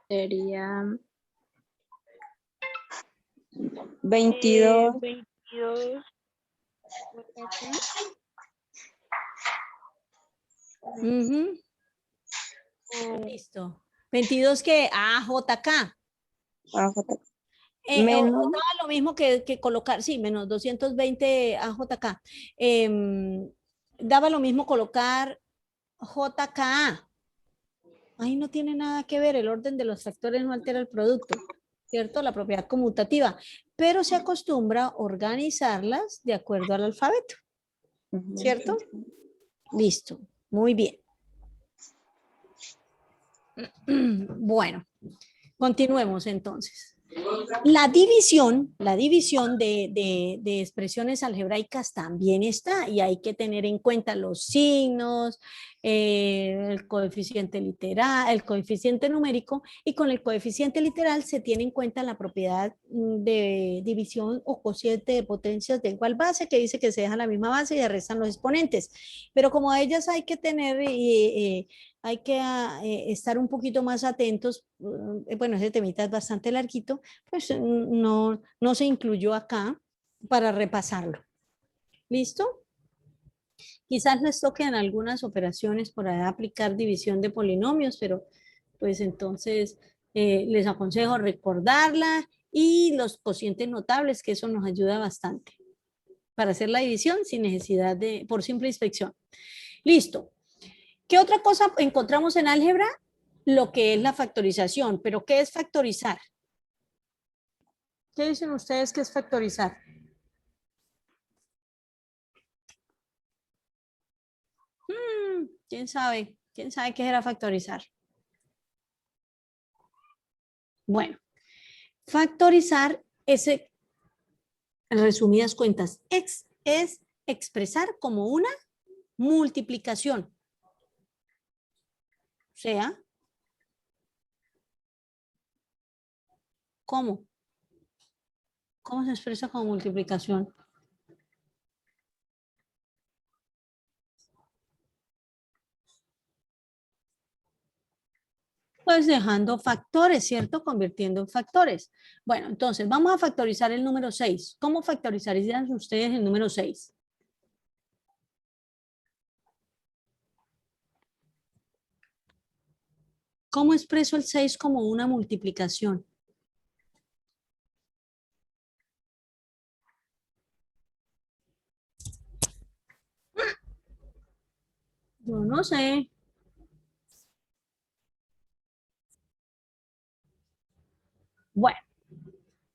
Sería 22. 22. Listo. 22 que JK. Menos. Daba lo mismo que colocar, sí, menos 220 AJK. Daba lo mismo colocar JKA. Ahí no tiene nada que ver, el orden de los factores no altera el producto, ¿cierto? La propiedad conmutativa, pero se acostumbra a organizarlas de acuerdo al alfabeto, ¿cierto? Listo, muy bien. Bueno, continuemos entonces. La división de expresiones algebraicas también está y hay que tener en cuenta los signos, el coeficiente literal, el coeficiente numérico, y con el coeficiente literal se tiene en cuenta la propiedad de división o cociente de potencias de igual base, que dice que se deja la misma base y se restan los exponentes. Pero como a ellas hay que tener hay que estar un poquito más atentos. Bueno, ese temita es bastante larguito, pues no se incluyó acá para repasarlo. ¿Listo? Quizás les toque en algunas operaciones por ahí aplicar división de polinomios, pero pues entonces les aconsejo recordarla y los cocientes notables, que eso nos ayuda bastante para hacer la división sin necesidad por simple inspección. Listo. ¿Qué otra cosa encontramos en álgebra? Lo que es la factorización. ¿Pero qué es factorizar? ¿Qué dicen ustedes que es factorizar? ¿Quién sabe? ¿Quién sabe qué era factorizar? Bueno, factorizar es, en resumidas cuentas, es expresar como una multiplicación. O sea, ¿cómo? ¿Cómo se expresa como multiplicación? Pues dejando factores, ¿cierto? Convirtiendo en factores. Bueno, entonces vamos a factorizar el número 6. ¿Cómo factorizarían ustedes el número 6? ¿Cómo expreso el 6 como una multiplicación? Yo no sé. Bueno,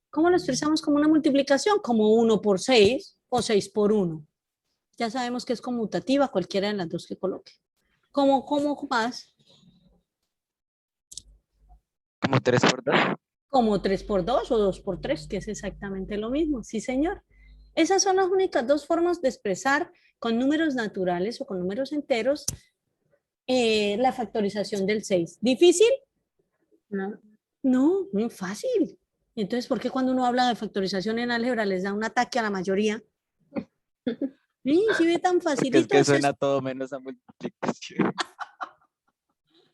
¿cómo lo expresamos como una multiplicación? Como 1 por 6 o 6 por 1. Ya sabemos que es conmutativa, cualquiera de las dos que coloque. ¿Cómo más? Como 3 por 2. Como 3 por 2 o 2 por 3, que es exactamente lo mismo. Sí, señor. Esas son las únicas dos formas de expresar con números naturales o con números enteros la factorización del 6. ¿Difícil? No. No, muy fácil. Entonces, ¿por qué cuando uno habla de factorización en álgebra les da un ataque a la mayoría? Sí, sí ve tan Porque es facilito. que suena todo menos a multiplicación.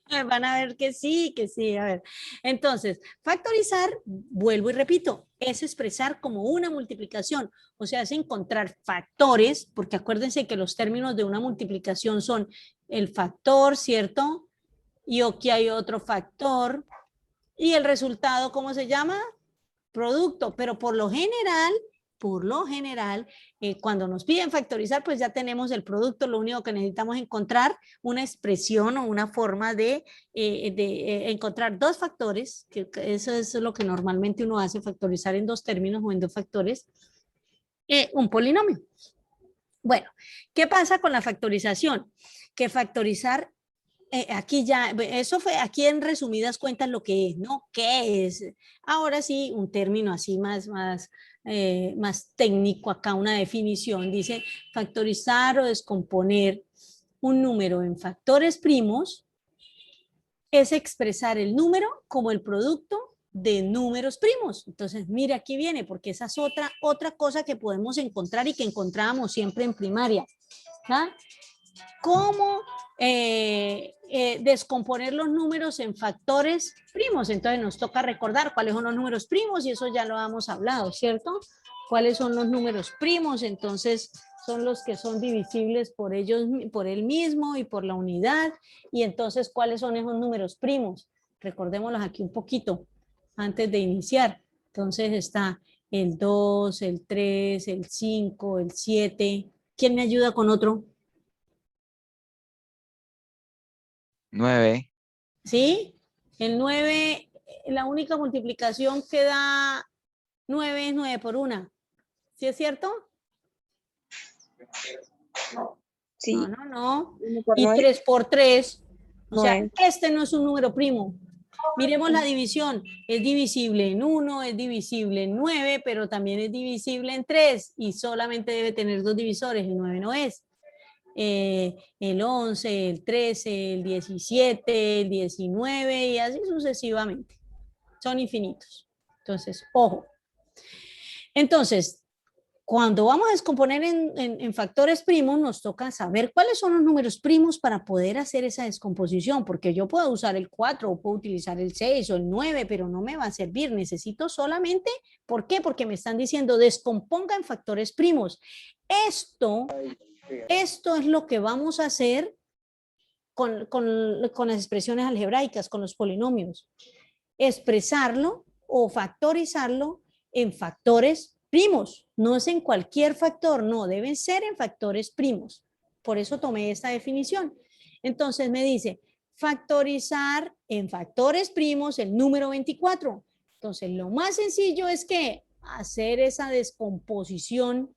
Van a ver que sí, que sí. A ver, entonces, factorizar, vuelvo y repito, es expresar como una multiplicación, o sea, es encontrar factores, porque acuérdense que los términos de una multiplicación son el factor, ¿cierto? Y aquí hay otro factor, y el resultado, ¿cómo se llama? Producto, pero por lo general, cuando nos piden factorizar, pues ya tenemos el producto, lo único que necesitamos es encontrar una expresión o una forma de encontrar dos factores, que eso es lo que normalmente uno hace, factorizar en dos términos o en dos factores, un polinomio. Bueno, ¿qué pasa con la factorización? Que factorizar aquí ya, eso fue aquí en resumidas cuentas lo que es, ¿no? ¿Qué es? Ahora sí, un término así más técnico, acá una definición, dice factorizar o descomponer un número en factores primos es expresar el número como el producto de números primos. Entonces, mire, aquí viene, porque esa es otra cosa que podemos encontrar y que encontrábamos siempre en primaria. ¿Ah? ¿Cómo descomponer los números en factores primos? Entonces nos toca recordar cuáles son los números primos y eso ya lo hemos hablado, ¿cierto? ¿Cuáles son los números primos? Entonces son los que son divisibles por ellos, por él mismo y por la unidad. Y entonces, ¿cuáles son esos números primos? Recordémoslos aquí un poquito antes de iniciar. Entonces está el 2, el 3, el 5, el 7. ¿Quién me ayuda con otro? 9. ¿Sí? El 9, la única multiplicación que da 9 es 9 por 1. ¿Sí es cierto? Sí, No. 1 por Y 9, 3 por 3. O sea, 9. este no es un número primo. Miremos la división. Es divisible en 1, es divisible en 9, pero también es divisible en 3 y solamente debe tener dos divisores. El 9 no es. El 11, el 13, el 17, el 19 y así sucesivamente. Son infinitos. Entonces, ojo. Entonces, cuando vamos a descomponer en factores primos, nos toca saber cuáles son los números primos para poder hacer esa descomposición, porque yo puedo usar el 4 o puedo utilizar el 6 o el 9, pero no me va a servir. Necesito solamente, ¿por qué? Porque me están diciendo descomponga en factores primos. Esto es lo que vamos a hacer con las expresiones algebraicas, con los polinomios. Expresarlo o factorizarlo en factores primos. No es en cualquier factor, no, deben ser en factores primos. Por eso tomé esta definición. Entonces me dice, factorizar en factores primos el número 24. Entonces lo más sencillo es que hacer esa descomposición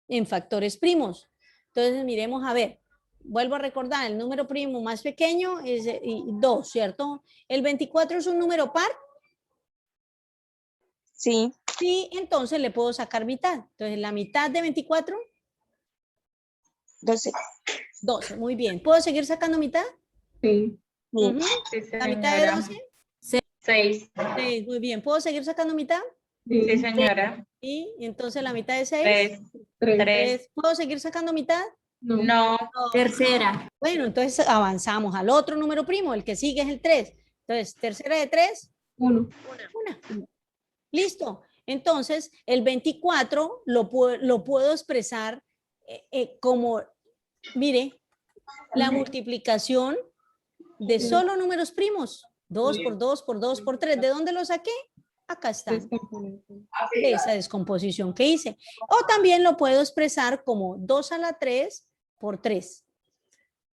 en factores primos. Entonces, miremos a ver. Vuelvo a recordar, el número primo más pequeño es 2, ¿cierto? ¿El 24 es un número par? Sí. Sí, entonces le puedo sacar mitad. Entonces, la mitad de 24, 12. 12, muy bien. ¿Puedo seguir sacando mitad? Sí. Ujú. Sí, ¿La mitad de señora. 12? 6. 6, muy bien. ¿Puedo seguir sacando mitad? Sí. Sí, señora. Y entonces la mitad de 6. 3. 3. 3. ¿Puedo seguir sacando mitad? No. No. Tercera. Bueno, entonces avanzamos al otro número primo, el que sigue es el 3. Entonces, tercera de 3, 1. una. Listo. Entonces, el 24 lo puedo expresar como, mire, la multiplicación de solo números primos. 2 por 2 por 2 por 3. ¿De dónde lo saqué? Acá está. De esa descomposición que hice. O también lo puedo expresar como 2 a la 3 por 3.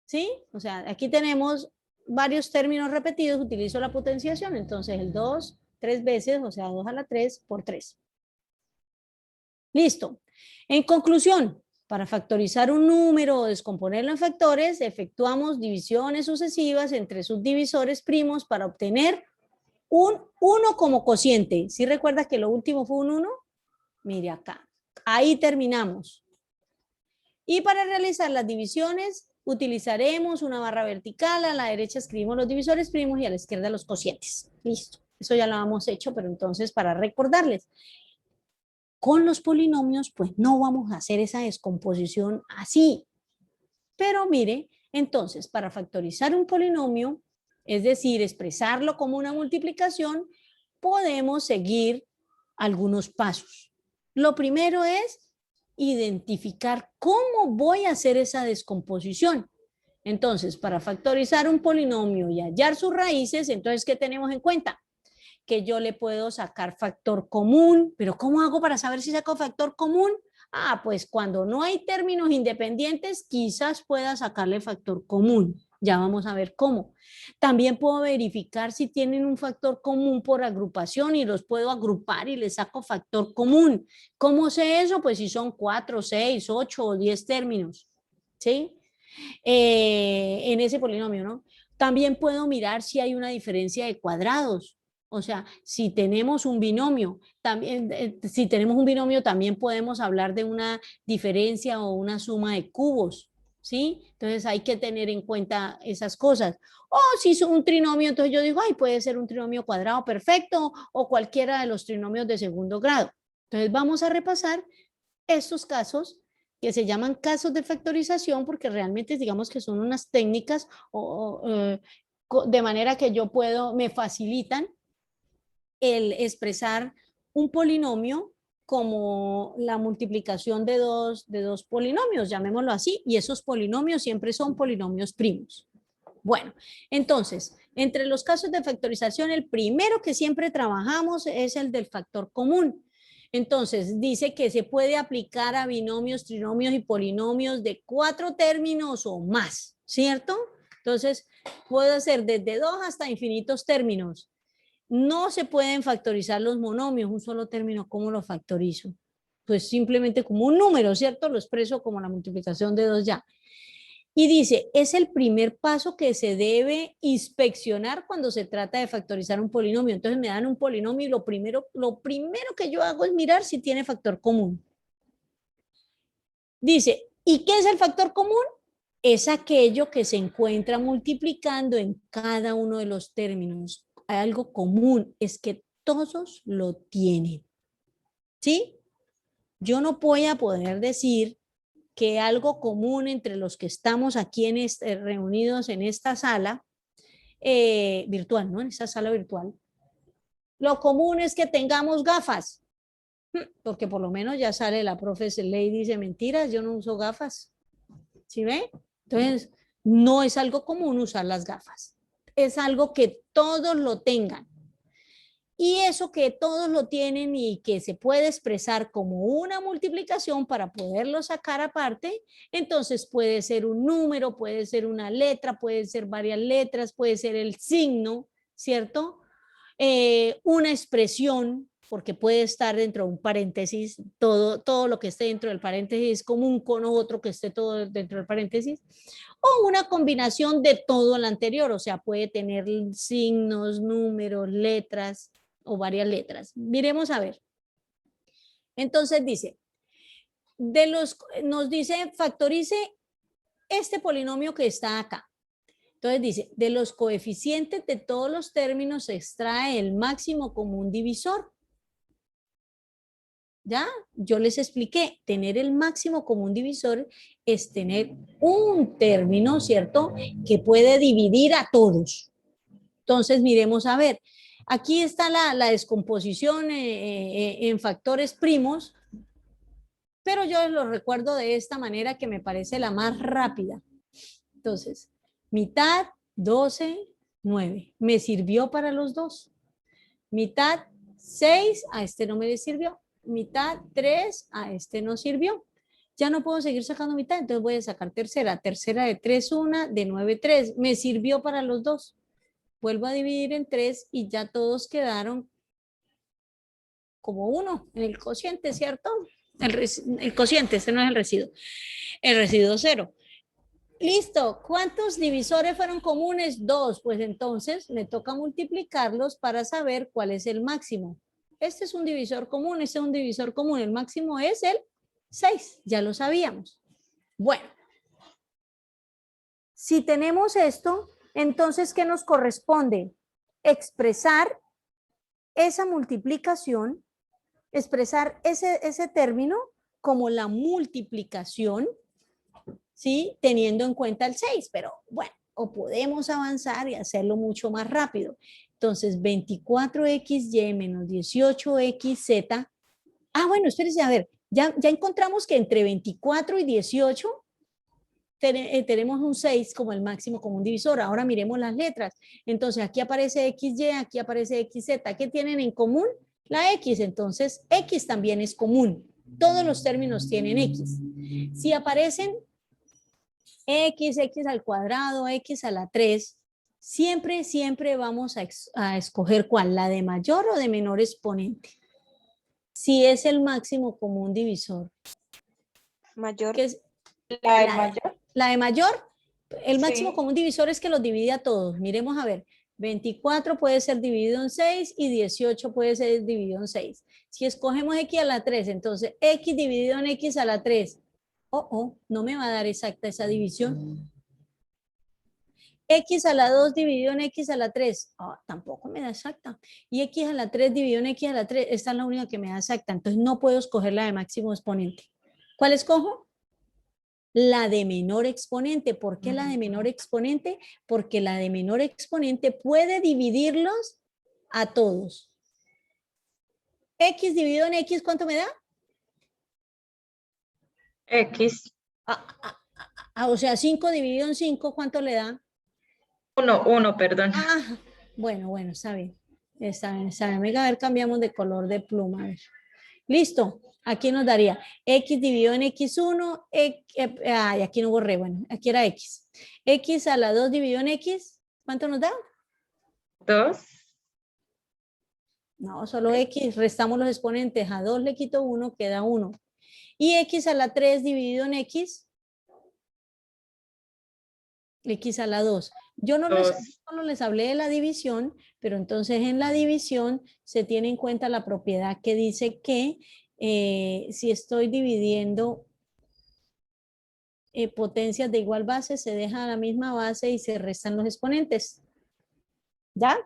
¿Sí? O sea, aquí tenemos varios términos repetidos, utilizo la potenciación, entonces el 2, 3 veces, o sea, 2 a la 3 por 3. Listo. En conclusión, para factorizar un número o descomponerlo en factores, efectuamos divisiones sucesivas entre sus divisores primos para obtener un 1 como cociente. ¿Sí recuerdas que lo último fue un 1? Mire acá. Ahí terminamos. Y para realizar las divisiones, utilizaremos una barra vertical. A la derecha escribimos los divisores primos y a la izquierda los cocientes. Listo. Eso ya lo hemos hecho, pero entonces para recordarles. Con los polinomios, pues no vamos a hacer esa descomposición así. Pero mire, entonces, para factorizar un polinomio, es decir, expresarlo como una multiplicación, podemos seguir algunos pasos. Lo primero es identificar cómo voy a hacer esa descomposición. Entonces, para factorizar un polinomio y hallar sus raíces, entonces, ¿qué tenemos en cuenta? Que yo le puedo sacar factor común, pero ¿cómo hago para saber si saco factor común? Ah, pues cuando no hay términos independientes, quizás pueda sacarle factor común. Ya vamos a ver cómo. También puedo verificar si tienen un factor común por agrupación y los puedo agrupar y les saco factor común. ¿Cómo sé eso? Pues si son 4, 6, 8 o 10 términos, ¿sí? En ese polinomio, ¿no? También puedo mirar si hay una diferencia de cuadrados. O sea, si tenemos un binomio, también, también podemos hablar de una diferencia o una suma de cubos, ¿sí? Entonces hay que tener en cuenta esas cosas. O si es un trinomio, entonces yo digo, ay, puede ser un trinomio cuadrado perfecto o cualquiera de los trinomios de segundo grado. Entonces vamos a repasar estos casos que se llaman casos de factorización porque realmente digamos que son unas técnicas de manera que me facilitan el expresar un polinomio como la multiplicación de dos polinomios, llamémoslo así, y esos polinomios siempre son polinomios primos. Bueno, entonces, entre los casos de factorización, el primero que siempre trabajamos es el del factor común. Entonces, dice que se puede aplicar a binomios, trinomios y polinomios de 4 términos o más, ¿cierto? Entonces, puedo hacer desde 2 hasta infinitos términos. No se pueden factorizar los monomios, un solo término, ¿cómo lo factorizo? Pues simplemente como un número, ¿cierto? Lo expreso como la multiplicación de 2 ya. Y dice, es el primer paso que se debe inspeccionar cuando se trata de factorizar un polinomio. Entonces me dan un polinomio y lo primero que yo hago es mirar si tiene factor común. Dice, ¿y qué es el factor común? Es aquello que se encuentra multiplicando en cada uno de los términos. Hay algo común, es que todos lo tienen. ¿Sí? Yo no voy a poder decir que algo común entre los que estamos aquí reunidos en esta sala virtual, ¿no? En esta sala virtual. Lo común es que tengamos gafas, porque por lo menos ya sale la profe Ley dice mentiras, yo no uso gafas. ¿Sí ve? Entonces, no es algo común usar las gafas. Es algo que todos lo tengan. Y eso que todos lo tienen y que se puede expresar como una multiplicación para poderlo sacar aparte, entonces puede ser un número, puede ser una letra, puede ser varias letras, puede ser el signo, ¿cierto? Una expresión, porque puede estar dentro de un paréntesis, todo lo que esté dentro del paréntesis es común con otro que esté todo dentro del paréntesis, o una combinación de todo lo anterior, o sea, puede tener signos, números, letras o varias letras. Miremos a ver. Entonces dice, nos dice factorice este polinomio que está acá. Entonces dice, de los coeficientes de todos los términos se extrae el máximo común divisor. ¿Ya? Yo les expliqué, tener el máximo común divisor es tener un término, ¿cierto? Que puede dividir a todos. Entonces, miremos a ver. Aquí está la descomposición en factores primos, pero yo lo recuerdo de esta manera que me parece la más rápida. Entonces, mitad, 12, 9. Me sirvió para los dos. Mitad, 6, a este no me sirvió. Mitad, 3, a este no sirvió. Ya no puedo seguir sacando mitad, entonces voy a sacar tercera. Tercera de 3, 1, de 9, 3. Me sirvió para los dos. Vuelvo a dividir en 3 y ya todos quedaron como 1 en el cociente, ¿cierto? El cociente, este no es el residuo. El residuo 0. Listo. ¿Cuántos divisores fueron comunes? 2. Pues entonces me toca multiplicarlos para saber cuál es el máximo. Este es un divisor común, este es un divisor común. El máximo es el 6. Ya lo sabíamos. Bueno. Si tenemos esto, entonces, ¿qué nos corresponde? Expresar esa multiplicación, expresar ese término como la multiplicación, ¿sí? Teniendo en cuenta el 6, pero bueno, o podemos avanzar y hacerlo mucho más rápido. Entonces, 24xy menos 18xz. Ah, bueno, espérense, a ver, ya encontramos que entre 24 y 18 tenemos un 6 como el máximo común divisor. Ahora miremos las letras. Entonces, aquí aparece XY, aquí aparece XZ. ¿Qué tienen en común? La X. Entonces, X también es común. Todos los términos tienen X. Si aparecen X, X al cuadrado, X a la 3, siempre vamos a escoger ¿cuál? ¿La de mayor o de menor exponente? Si es el máximo común divisor. Mayor. ¿Qué es? ¿La de mayor? La de mayor, el máximo Sí. común divisor es que los divide a todos. Miremos a ver, 24 puede ser dividido en 6 y 18 puede ser dividido en 6. Si escogemos X a la 3, entonces X dividido en X a la 3. No me va a dar exacta esa división. X a la 2 dividido en X a la 3. Tampoco me da exacta. Y X a la 3 dividido en X a la 3, esta es la única que me da exacta. Entonces no puedo escoger la de máximo exponente. ¿Cuál escojo? La de menor exponente. ¿Por qué la de menor exponente? Porque la de menor exponente puede dividirlos a todos. X dividido en X, ¿cuánto me da? X. O sea, 5 dividido en 5, ¿cuánto le da? 1, perdón. Bueno, está bien. Está bien. A ver, cambiamos de color de pluma. A ver. Listo. Aquí nos daría X dividido en X1, y aquí no borré, bueno, aquí era X. X a la 2 dividido en X, ¿cuánto nos da? 2. No, solo X, restamos los exponentes, a 2 le quito 1, queda 1. Y X a la 3 dividido en X, X a la 2. Yo no les hablé de la división, pero entonces en la división se tiene en cuenta la propiedad que dice que si estoy dividiendo potencias de igual base, se deja la misma base y se restan los exponentes. ¿Ya?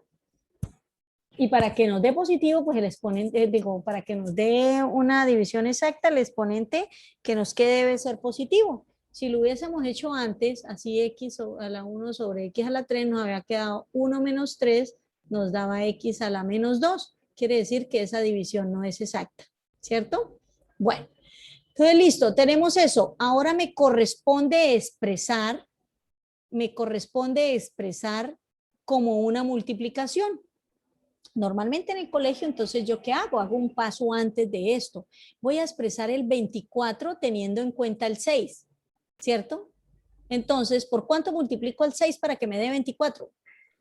Y para que nos dé positivo, pues el exponente, para que nos dé una división exacta, el exponente que nos quede debe ser positivo. Si lo hubiésemos hecho antes, así X a la 1 sobre X a la 3, nos había quedado 1 menos 3, nos daba X a la menos 2. Quiere decir que esa división no es exacta, ¿cierto? Bueno, entonces listo, tenemos eso. Ahora me corresponde expresar como una multiplicación. Normalmente en el colegio, entonces, ¿yo qué hago? Hago un paso antes de esto. Voy a expresar el 24 teniendo en cuenta el 6, ¿cierto? Entonces, ¿por cuánto multiplico el 6 para que me dé 24?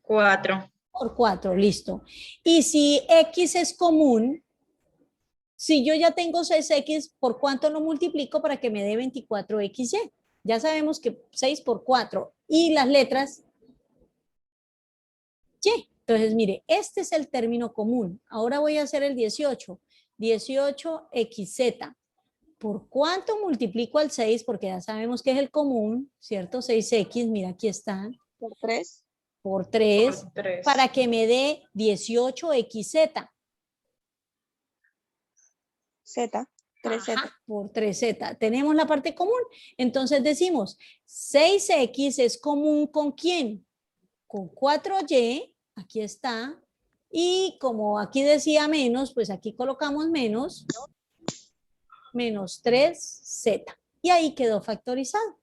4. Por 4, listo. Y si X es común, Si yo ya tengo 6x, ¿por cuánto lo multiplico para que me dé 24xy? Ya sabemos que 6 por 4 y las letras y. Entonces, mire, este es el término común. Ahora voy a hacer el 18. 18xz. ¿Por cuánto multiplico al 6? Porque ya sabemos que es el común, ¿cierto? 6x, mira, aquí está. Por 3. Por 3, Por 3. para que me dé 18xz. Z. 3Z. Ajá, por 3z. Tenemos la parte común. Entonces decimos, 6x es común ¿con quién? Con 4y, aquí está. Y como aquí decía menos, pues aquí colocamos menos 3z. Y ahí quedó factorizado.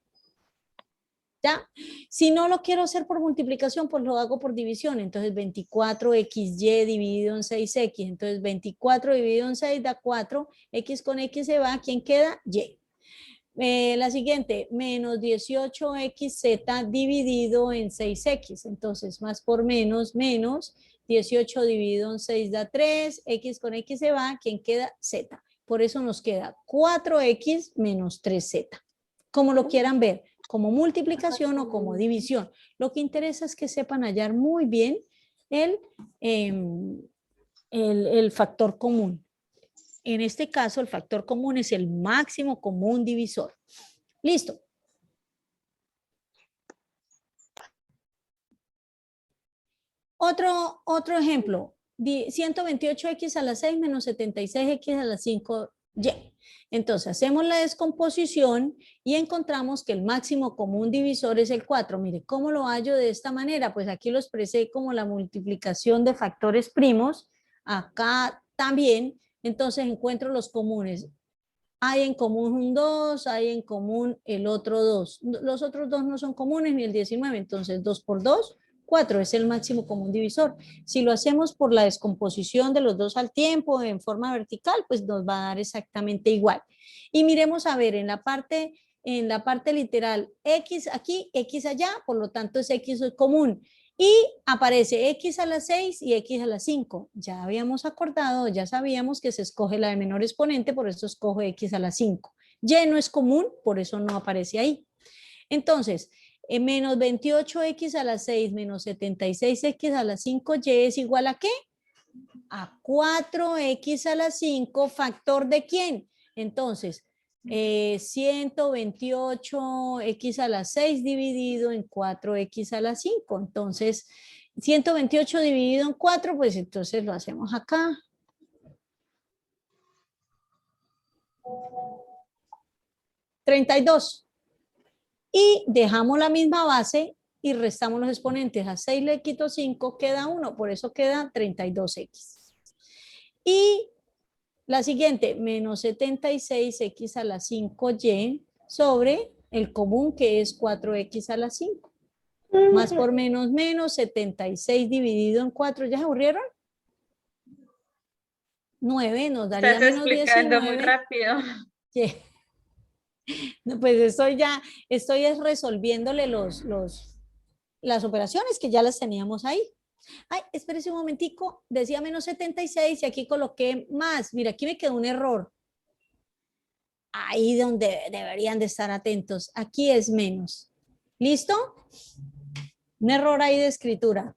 ¿Ya? Si no lo quiero hacer por multiplicación, pues lo hago por división. Entonces 24xy dividido en 6x. Entonces 24 dividido en 6 da 4. X con X se va. ¿Quién queda? Y. La siguiente, menos 18xz dividido en 6x. Entonces más por menos, menos 18 dividido en 6 da 3. X con X se va. ¿Quién queda? Z. Por eso nos queda 4x menos 3z. Como lo quieran ver, como multiplicación o como división. Lo que interesa es que sepan hallar muy bien el factor común. En este caso, el factor común es el máximo común divisor. Listo. Otro ejemplo. 128x a la 6 menos 76x a la 5y. Entonces, hacemos la descomposición y encontramos que el máximo común divisor es el 4. Mire, ¿cómo lo hallo de esta manera? Pues aquí lo expresé como la multiplicación de factores primos. Acá también. Entonces, encuentro los comunes. Hay en común un 2, hay en común el otro 2. Los otros dos no son comunes, ni el 19. Entonces, 2 por 2, 4 es el máximo común divisor. Si lo hacemos por la descomposición de los dos al tiempo en forma vertical, pues nos va a dar exactamente igual. Y miremos a ver en la parte literal, x aquí, x allá, por lo tanto es x común. Y aparece x a la 6 y x a la 5. Ya habíamos acordado, ya sabíamos que se escoge la de menor exponente, por eso escojo x a la 5. Y no es común, por eso no aparece ahí. Entonces, menos 28x a la 6 menos 76x a la 5y es igual a ¿qué? A 4x a la 5, ¿factor de quién? Entonces, 128x a la 6 dividido en 4x a la 5. Entonces, 128 dividido en 4, pues entonces lo hacemos acá. $32. Y dejamos la misma base y restamos los exponentes. A 6 le quito 5, queda 1, por eso queda 32x. Y la siguiente, menos 76x a la 5y sobre el común que es 4x a la 5. Más por menos, menos 76 dividido en 4. ¿Ya se aburrieron? 9 nos daría Estás menos explicando 19. muy rápido. Yeah. Pues estoy resolviéndole las operaciones que ya las teníamos ahí. Ay, espérese un momentico, decía menos 76 y aquí coloqué más. Mira, aquí me quedó un error. Ahí donde deberían de estar atentos. Aquí es menos. ¿Listo? Un error ahí de escritura.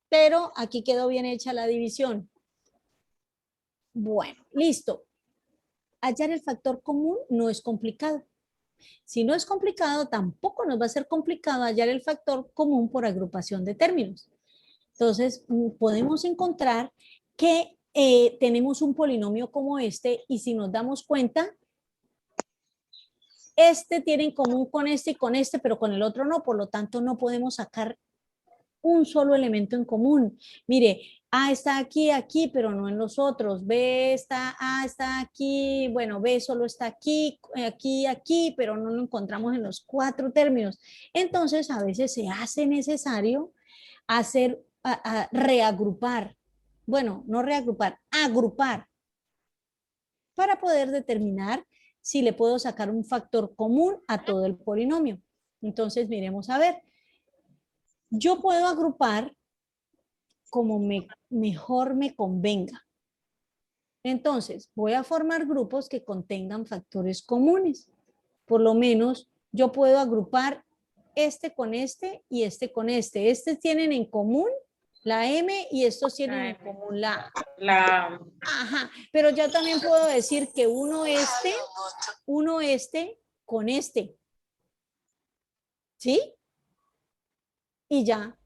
Pero aquí quedó bien hecha la división. Bueno, listo. Hallar el factor común no es complicado. Si no es complicado, tampoco nos va a ser complicado hallar el factor común por agrupación de términos. Entonces, podemos encontrar que tenemos un polinomio como este y si nos damos cuenta, este tiene en común con este y con este, pero con el otro no, por lo tanto no podemos sacar un solo elemento en común. Mire, A está aquí, aquí, pero no en los otros. B está, A está aquí, bueno, B solo está aquí, aquí, aquí, pero no lo encontramos en los 4 términos. Entonces, a veces se hace necesario reagrupar. Bueno, no reagrupar, agrupar para poder determinar si le puedo sacar un factor común a todo el polinomio. Entonces, miremos a ver. Yo puedo agrupar como mejor me convenga. Entonces, voy a formar grupos que contengan factores comunes. Por lo menos yo puedo agrupar este con este y este con este. Estos tienen en común la M y estos tienen La en M. común la A. La Ajá, pero yo también puedo decir que uno este con este. ¿Sí? Y ya.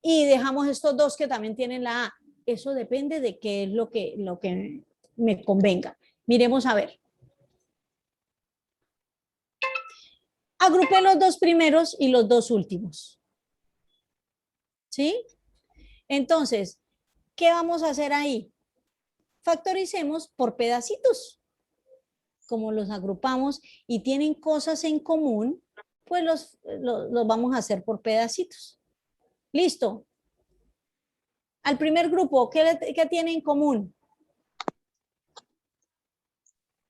Y dejamos estos dos que también tienen la A. Eso depende de qué es lo que me convenga. Miremos a ver. Agrupé los dos primeros y los dos últimos. ¿Sí? Entonces, ¿qué vamos a hacer ahí? Factoricemos por pedacitos. Como los agrupamos y tienen cosas en común, pues los vamos a hacer por pedacitos. Listo. Al primer grupo, ¿qué tiene en común?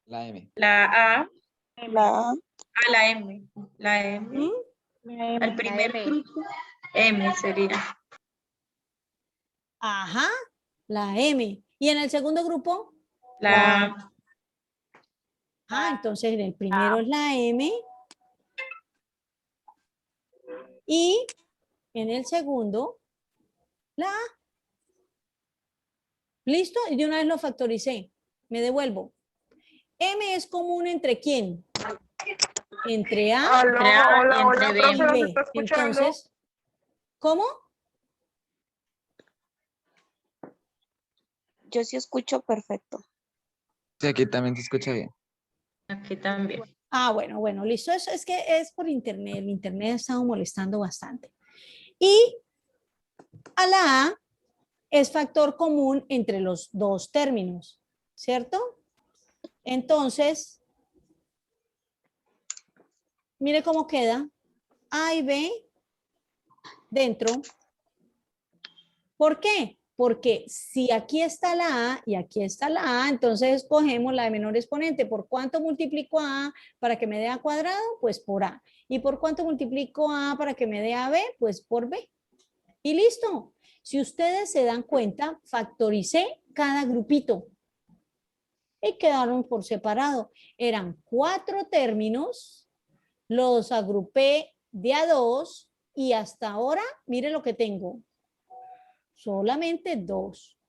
La M. La A. La A. La M. La M. ¿Mm? Al primer grupo, M sería. Ajá, la M. ¿Y en el segundo grupo? La Ah, entonces en el primero es la M. Y en el segundo, la A. ¿Listo? Y de una vez lo factoricé. Me devuelvo. M es común entre quién? Entre A entre A Hola, y hola, entre profe, y B. ¿nos B. está escuchando? Entonces, ¿cómo? Yo sí escucho perfecto. Sí, aquí también se escucha bien. Aquí también. Ah, bueno, listo. Eso es que es por internet. El internet ha estado molestando bastante. Y a la A es factor común entre los dos términos, ¿cierto? Entonces, mire cómo queda. A y B dentro. ¿Por qué? Porque si aquí está la A y aquí está la A, entonces escogemos la de menor exponente. ¿Por cuánto multiplico a A para que me dé A cuadrado? Pues por A. ¿Y por cuánto multiplico a A para que me dé a B? Pues por B. Y listo. Si ustedes se dan cuenta, factoricé cada grupito. Y quedaron por separado. Eran 4 términos, los agrupé de a 2 y hasta ahora, mire lo que tengo. Solamente 2.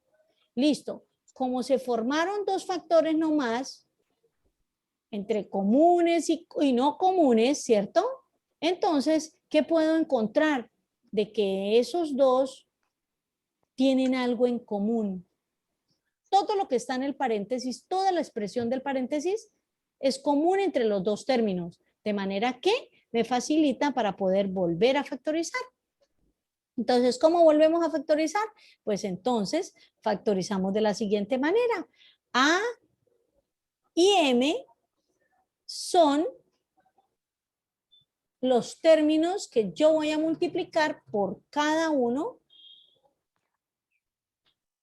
Listo. Como se formaron 2 factores nomás, entre comunes y no comunes, ¿cierto? Entonces, ¿qué puedo encontrar? De que esos dos tienen algo en común. Todo lo que está en el paréntesis, toda la expresión del paréntesis es común entre los dos términos, de manera que me facilita para poder volver a factorizar. Entonces, ¿cómo volvemos a factorizar? Pues entonces factorizamos de la siguiente manera. A y M son los términos que yo voy a multiplicar por cada uno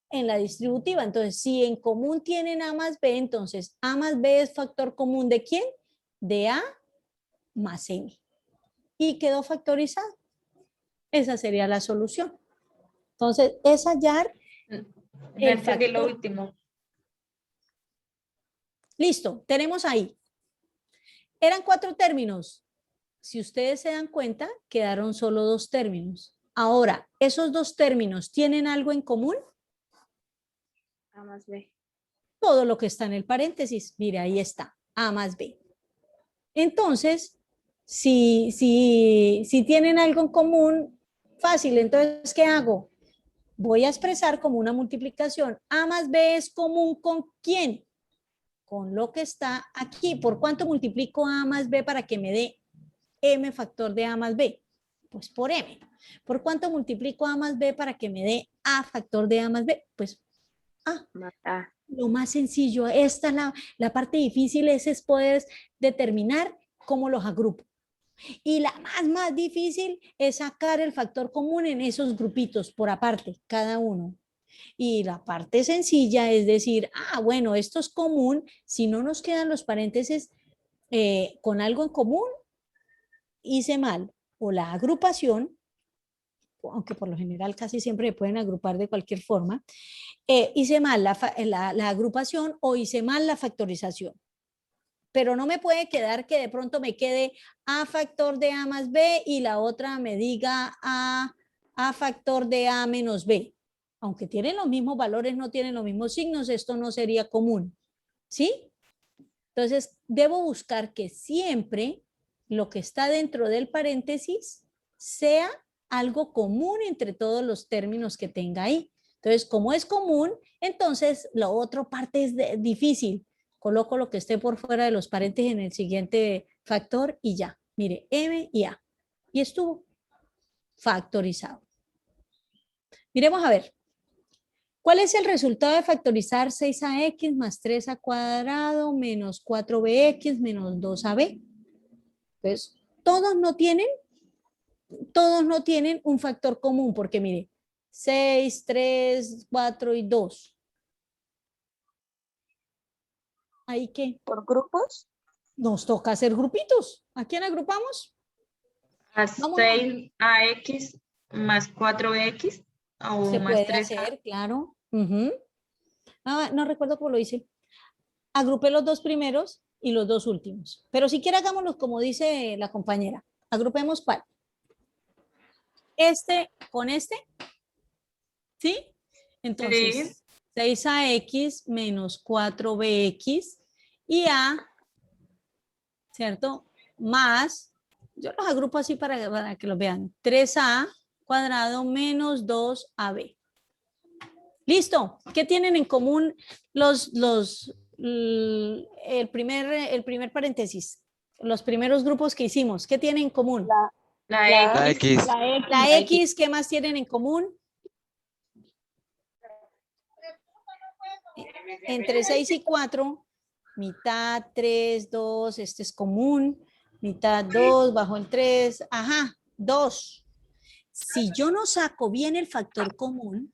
en la distributiva. Entonces, si en común tienen A más B, entonces A más B es factor común ¿de quién? De A más M. Y quedó factorizado. Esa sería la solución. Entonces, es hallar No el entendí lo factor. último. Listo, tenemos ahí. Eran 4 términos. Si ustedes se dan cuenta, quedaron solo 2 términos. Ahora, ¿esos 2 términos tienen algo en común? A más B. Todo lo que está en el paréntesis. Mire, ahí está, A más B. Entonces, si tienen algo en común, fácil. Entonces, ¿qué hago? Voy a expresar como una multiplicación. A más B es común ¿con quién? Con lo que está aquí. ¿Por cuánto multiplico A más B para que me dé M factor de A más B? Pues por M. ¿Por cuánto multiplico A más B para que me dé A factor de A más B? Pues A. Más A. Lo más sencillo, esta es la parte difícil, es poder determinar cómo los agrupo. Y la más difícil es sacar el factor común en esos grupitos por aparte, cada uno. Y la parte sencilla es decir, bueno, esto es común, si no nos quedan los paréntesis con algo en común, hice mal. O la agrupación aunque por lo general casi siempre se pueden agrupar de cualquier forma, hice mal la agrupación o hice mal la factorización. Pero no me puede quedar que de pronto me quede A factor de A más B y la otra me diga A factor de A menos B. Aunque tienen los mismos valores, no tienen los mismos signos, esto no sería común. ¿Sí? Entonces, debo buscar que siempre lo que está dentro del paréntesis sea algo común entre todos los términos que tenga ahí. Entonces, como es común, entonces la otra parte es difícil. Coloco lo que esté por fuera de los paréntesis en el siguiente factor y ya. Mire, M y A. Y estuvo factorizado. Miremos a ver. ¿Cuál es el resultado de factorizar 6ax más 3a cuadrado menos 4bx menos 2ab? Entonces, todos no tienen un factor común, porque mire, 6, 3, 4 y 2. ¿Ahí qué? ¿Por grupos? Nos toca hacer grupitos. ¿A quién agrupamos? A Vamos a- 6ax más 4x o Se más puede 3a. hacer, claro. No recuerdo cómo lo hice. Agrupé los dos primeros y los dos últimos. Pero si quiere hagámoslo como dice la compañera. Agrupemos cuál. Este con este. ¿Sí? Entonces, 6ax menos 4bx y a, ¿cierto? Más, yo los agrupo así para que los vean. 3a cuadrado menos 2ab. Listo. ¿Qué tienen en común el primer paréntesis? Los primeros grupos que hicimos. ¿Qué tienen en común? La X. La X, ¿qué más tienen en común? Entre 6 y 4, mitad, 3, 2, este es común, mitad 2, bajo el 3, ajá, 2. Si yo no saco bien el factor común,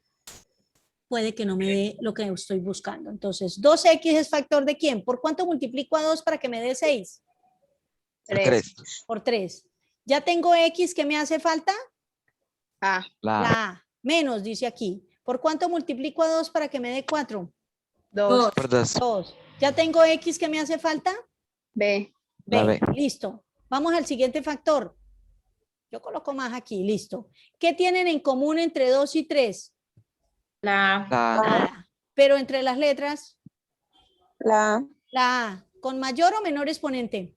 puede que no me dé lo que estoy buscando. Entonces, 2x es factor ¿de quién? ¿Por cuánto multiplico a 2 para que me dé 6? 3. Por 3. ¿Ya tengo x que me hace falta? A. La La A. Menos, dice aquí. ¿Por cuánto multiplico a 2 para que me dé 4? 2. por 2. 2. ¿Ya tengo x que me hace falta? B. La B. Listo. Vamos al siguiente factor. Yo coloco más aquí, listo. ¿Qué tienen en común entre 2 y 3? La Nada. Pero entre las letras, La la A. ¿Con mayor o menor exponente?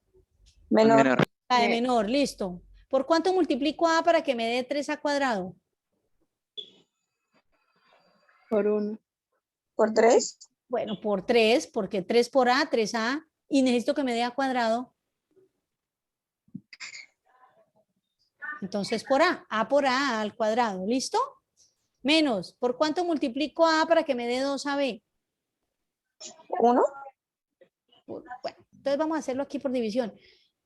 menor. menor. La de B. menor, listo. ¿Por cuánto multiplico A para que me dé 3a cuadrado? Por 1. ¿Por 3? Bueno, por 3, porque 3 por A, 3a, y necesito que me dé A cuadrado. Entonces por A por A al cuadrado, ¿listo? Menos, ¿por cuánto multiplico A para que me dé 2ab? 1. Bueno, entonces vamos a hacerlo aquí por división,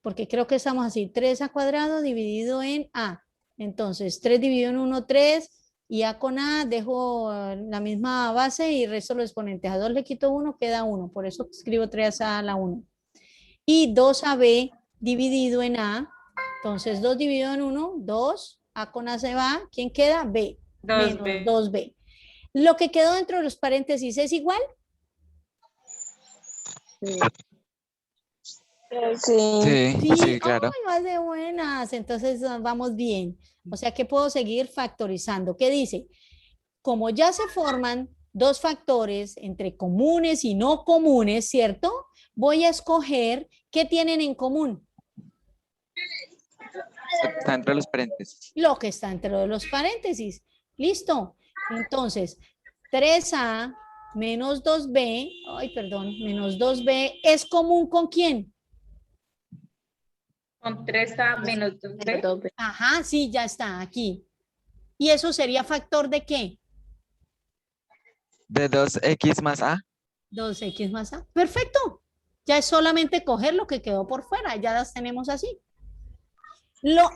porque creo que estamos así, 3a cuadrado dividido en A. Entonces, 3 dividido en 1, 3, y A con A dejo la misma base y resto los exponentes. A 2 le quito 1, queda 1, por eso escribo 3a a la 1. Y 2ab dividido en A, entonces 2 dividido en 1, 2, A con A se va, ¿quién queda? B, menos 2b. 2b. Lo que quedó dentro de los paréntesis es igual. Sí. Sí, claro. Ay, más de buenas. Entonces vamos bien. O sea que puedo seguir factorizando. ¿Qué dice? Como ya se forman dos factores entre comunes y no comunes, ¿cierto? Voy a escoger qué tienen en común. Está entre los paréntesis. Lo que está entre los paréntesis. Listo. Entonces, 3a menos 2b, ay, perdón, menos 2b es común ¿con quién? Con 3a menos 2b. Ajá, sí, ya está aquí. ¿Y eso sería factor de qué? De 2x más A. 2x más a. Perfecto. Ya es solamente coger lo que quedó por fuera. Ya las tenemos así.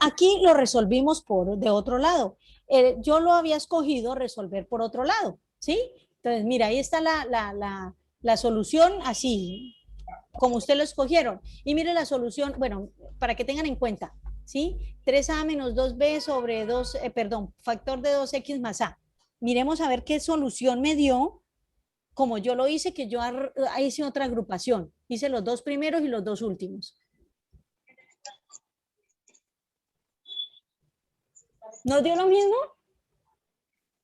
Aquí lo resolvimos de otro lado. Yo lo había escogido resolver por otro lado. ¿Sí? Entonces, mira, ahí está la solución así, como usted lo escogieron. Y mire la solución, bueno, para que tengan en cuenta. ¿sí? 3a menos 2b sobre 2, factor de 2x más a. Miremos a ver qué solución me dio, como yo lo hice, que yo hice otra agrupación. Hice los dos primeros y los dos últimos. ¿Nos dio lo mismo?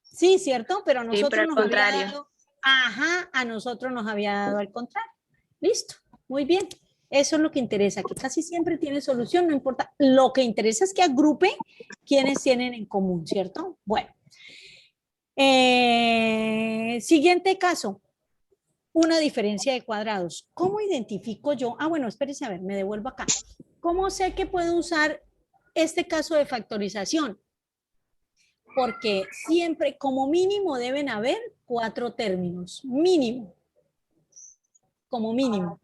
Sí, ¿cierto? Pero a Sí, nosotros pero al nos había contrario. dado, ajá, a nosotros nos había dado al contrario. Listo, muy bien. Eso es lo que interesa, que casi siempre tiene solución, no importa. Lo que interesa es que agrupe quienes tienen en común, ¿cierto? Bueno. Siguiente caso. Una diferencia de cuadrados. ¿Cómo identifico yo? Ah, bueno, espérese, a ver, me devuelvo acá. ¿Cómo sé que puedo usar este caso de factorización? Porque siempre, como mínimo, deben haber 4 términos. Mínimo. Como mínimo.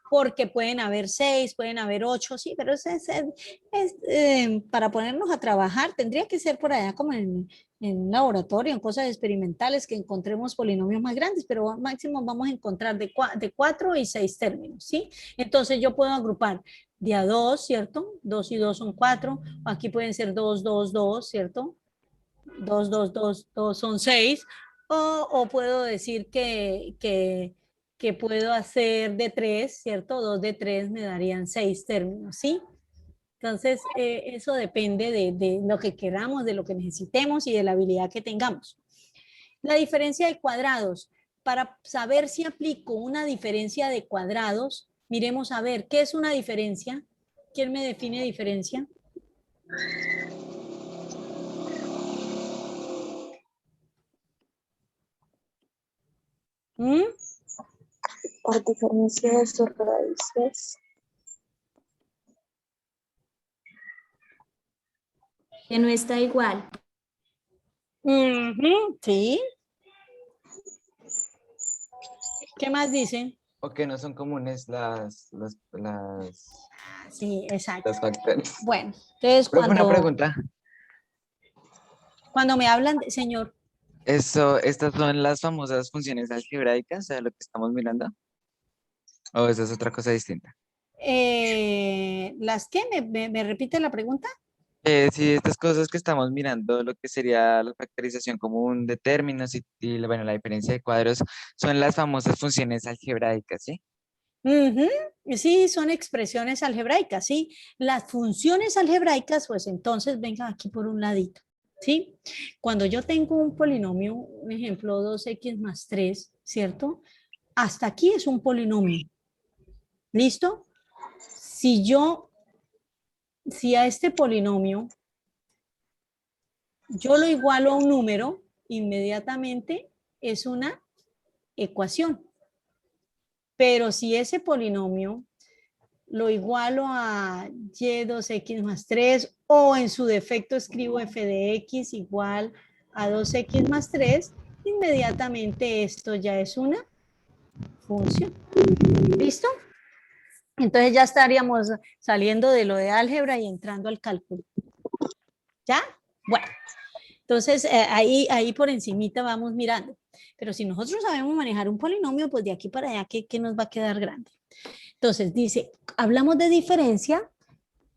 Porque pueden haber 6, pueden haber 8, sí, pero para ponernos a trabajar tendría que ser por allá como en un laboratorio, en cosas experimentales, que encontremos polinomios más grandes, pero máximo vamos a encontrar de 4 y 6 términos, ¿sí? Entonces yo puedo agrupar de a 2, ¿cierto? 2 y 2 son 4, aquí pueden ser 2, 2, 2, ¿cierto? 2, 2, 2, 2 son 6, o puedo decir que puedo hacer de 3, ¿cierto? 2 de 3 me darían 6 términos, ¿sí? Entonces, eso depende de lo que queramos, de lo que necesitemos y de la habilidad que tengamos. La diferencia de cuadrados. Para saber si aplico una diferencia de cuadrados, miremos a ver, ¿qué es una diferencia? ¿Quién me define diferencia? ¿Mm? Por diferencia de sus raíces. Que no está igual. Sí. ¿Qué más dicen? O que no son comunes Sí, exacto. los factores. Bueno, entonces Profe, una pregunta. cuando me hablan de, señor, ¿Estas son las famosas funciones algebraicas de lo que estamos mirando? ¿O esa es otra cosa distinta? ¿las qué? ¿Me repite la pregunta? Sí, estas cosas que estamos mirando, lo que sería la factorización común de términos bueno, la diferencia de cuadros, son las famosas funciones algebraicas, ¿sí? Ujú. Sí, son expresiones algebraicas, ¿sí? Las funciones algebraicas, pues entonces vengan aquí por un ladito, ¿sí? Cuando yo tengo un polinomio, un ejemplo, 2x más 3, ¿cierto? Hasta aquí es un polinomio. ¿Listo? Si a este polinomio yo lo igualo a un número, inmediatamente es una ecuación. Pero si ese polinomio lo igualo a y2x más 3 o en su defecto escribo f de x igual a 2x más 3, inmediatamente esto ya es una función. ¿Listo? Entonces ya estaríamos saliendo de lo de álgebra y entrando al cálculo. ¿Ya? Bueno, entonces ahí por encimita vamos mirando. Pero si nosotros sabemos manejar un polinomio, pues de aquí para allá, ¿qué nos va a quedar grande? Entonces dice, hablamos de diferencia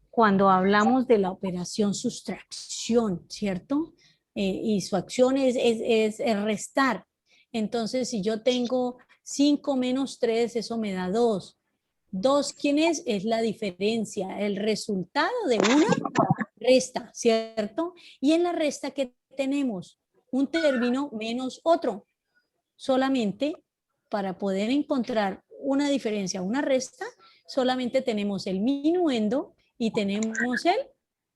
cuando hablamos de la operación sustracción, ¿cierto? Y su acción es restar. Entonces, si yo tengo 5 menos 3, eso me da 2. 2, ¿quién es? Es la diferencia, el resultado de una resta, ¿cierto? Y en la resta, ¿qué tenemos? Un término menos otro. Solamente para poder encontrar una diferencia, una resta, solamente tenemos el minuendo y tenemos el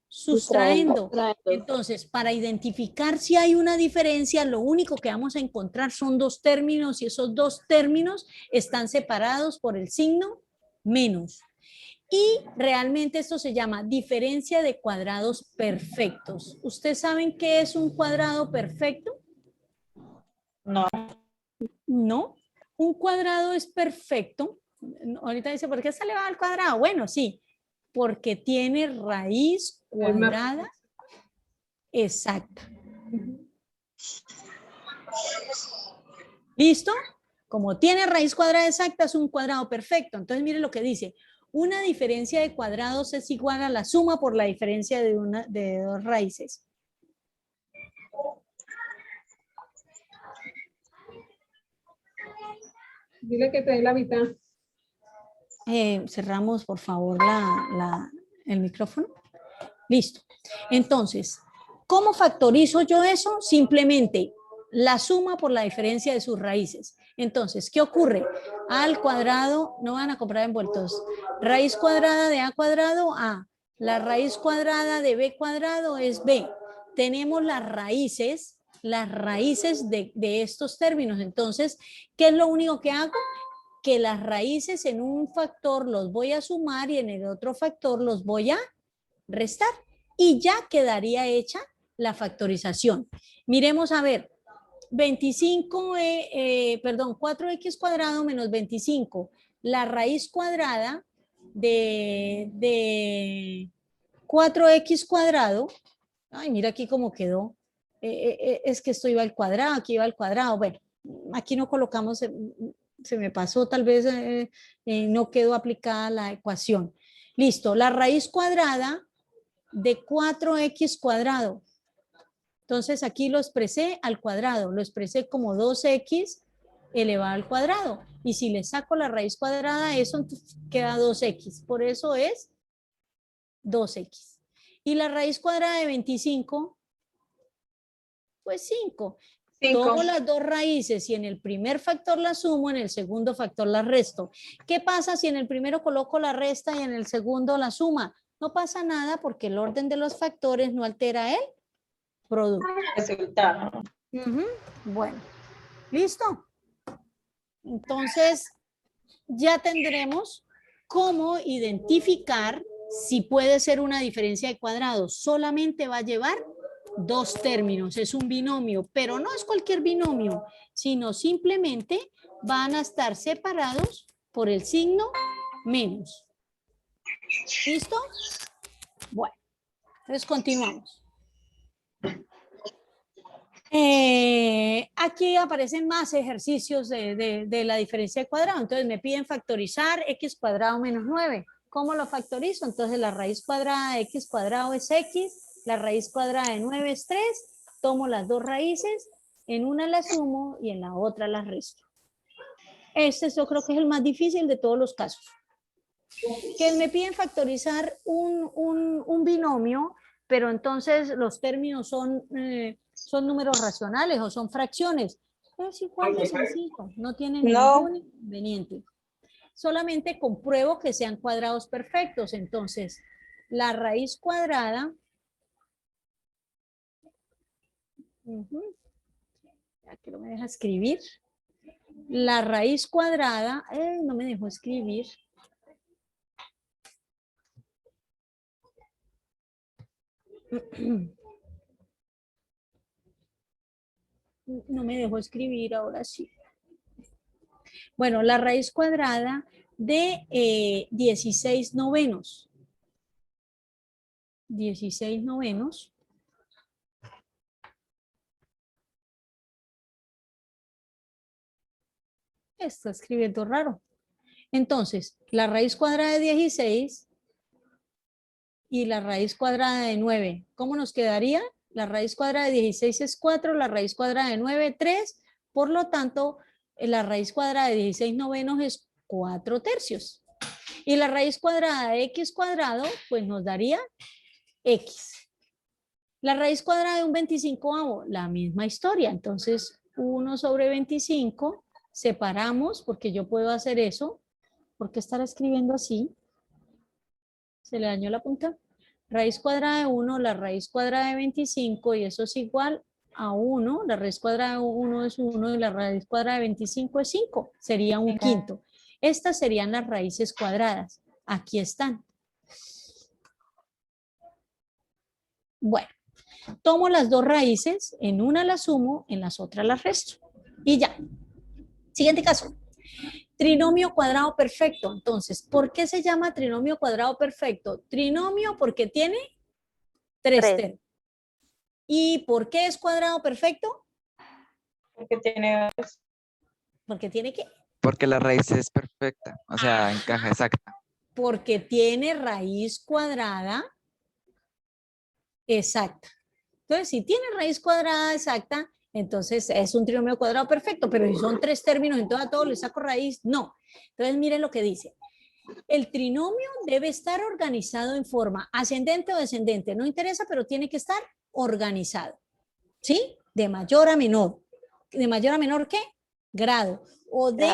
sustraendo. Entonces, para identificar si hay una diferencia, lo único que vamos a encontrar son dos términos y esos dos términos están separados por el signo menos. Y realmente esto se llama diferencia de cuadrados perfectos. ¿Ustedes saben qué es un cuadrado perfecto? No. No. Un cuadrado es perfecto. Ahorita dice, ¿por qué se le va al cuadrado? Bueno, sí, porque tiene raíz cuadrada exacta. ¿Listo? Como tiene raíz cuadrada exacta, es un cuadrado perfecto. Entonces, mire lo que dice. Una diferencia de cuadrados es igual a la suma por la diferencia de dos raíces. Dile que te dé la mitad. Cerramos, por favor, el micrófono. Listo. Entonces, ¿cómo factorizo yo eso? Simplemente la suma por la diferencia de sus raíces. Entonces, ¿qué ocurre? A al cuadrado, no van a comprar envueltos. Raíz cuadrada de a cuadrado, a. La raíz cuadrada de b cuadrado es b. Tenemos las raíces de estos términos. Entonces, ¿qué es lo único que hago? Que las raíces en un factor los voy a sumar y en el otro factor los voy a restar. Y ya quedaría hecha la factorización. Miremos a ver. 4x cuadrado menos 25. La raíz cuadrada de 4x cuadrado. Ay, mira aquí cómo quedó. Es que esto iba al cuadrado, aquí iba al cuadrado. Bueno, aquí no colocamos, se me pasó, tal vez no quedó aplicada la ecuación. Listo, la raíz cuadrada de 4x cuadrado. Entonces aquí lo expresé al cuadrado, lo expresé como 2x elevado al cuadrado. Y si le saco la raíz cuadrada, eso queda 2x. Por eso es 2x. Y la raíz cuadrada de 25, pues 5. Tomo las dos raíces y en el primer factor las sumo, en el segundo factor las resto. ¿Qué pasa si en el primero coloco la resta y en el segundo la suma? No pasa nada porque el orden de los factores no altera el producto. Resultado. Bueno, ¿listo? Entonces, ya tendremos cómo identificar si puede ser una diferencia de cuadrados. Solamente va a llevar dos términos, es un binomio, pero no es cualquier binomio, sino simplemente van a estar separados por el signo menos. ¿Listo? Bueno, entonces continuamos. Aquí aparecen más ejercicios de la diferencia de cuadrado. Entonces me piden factorizar x cuadrado menos 9. ¿Cómo lo factorizo? Entonces la raíz cuadrada de x cuadrado es x, la raíz cuadrada de 9 es 3. Tomo las dos raíces, en una las sumo y en la otra las resto. Este yo creo que es el más difícil de todos los casos. Que me piden factorizar un binomio, pero entonces los términos son números racionales o son fracciones. Es igual de sencillo, no tiene ningún inconveniente. Solamente compruebo que sean cuadrados perfectos. Entonces, la raíz cuadrada, aquí no me deja escribir. La raíz cuadrada, no me dejó escribir. No me dejó escribir, ahora sí. Bueno, la raíz cuadrada de 16 novenos. 16 novenos. Está escribiendo raro. Entonces, la raíz cuadrada de 16 y la raíz cuadrada de 9. ¿Cómo nos quedaría? La raíz cuadrada de 16 es 4, la raíz cuadrada de 9 3. Por lo tanto, la raíz cuadrada de 16 novenos es 4 tercios. Y la raíz cuadrada de x cuadrado, pues nos daría x. La raíz cuadrada de un 25avo, la misma historia. Entonces, 1 sobre 25, separamos, porque yo puedo hacer eso. ¿Por qué estar escribiendo así? ¿Se le dañó la punta? Raíz cuadrada de 1, la raíz cuadrada de 25, y eso es igual a 1. La raíz cuadrada de 1 es 1 y la raíz cuadrada de 25 es 5. Sería un quinto. Estas serían las raíces cuadradas. Aquí están. Bueno, tomo las dos raíces, en una las sumo, en las otras las resto. Y ya. Siguiente caso. Trinomio cuadrado perfecto. Entonces, ¿por qué se llama trinomio cuadrado perfecto? Trinomio porque tiene 3 términos. ¿Y por qué es cuadrado perfecto? Porque tiene ¿Porque tiene qué? Porque la raíz es perfecta, o sea, encaja exacta. porque tiene raíz cuadrada exacta. Entonces, si tiene raíz cuadrada exacta, entonces es un trinomio cuadrado perfecto, pero si son 3 términos, entonces a todos les saco raíz, no. Entonces, miren lo que dice. El trinomio debe estar organizado en forma ascendente o descendente, no interesa, pero tiene que estar organizado, ¿sí? De mayor a menor. ¿De mayor a menor qué? Grado. O de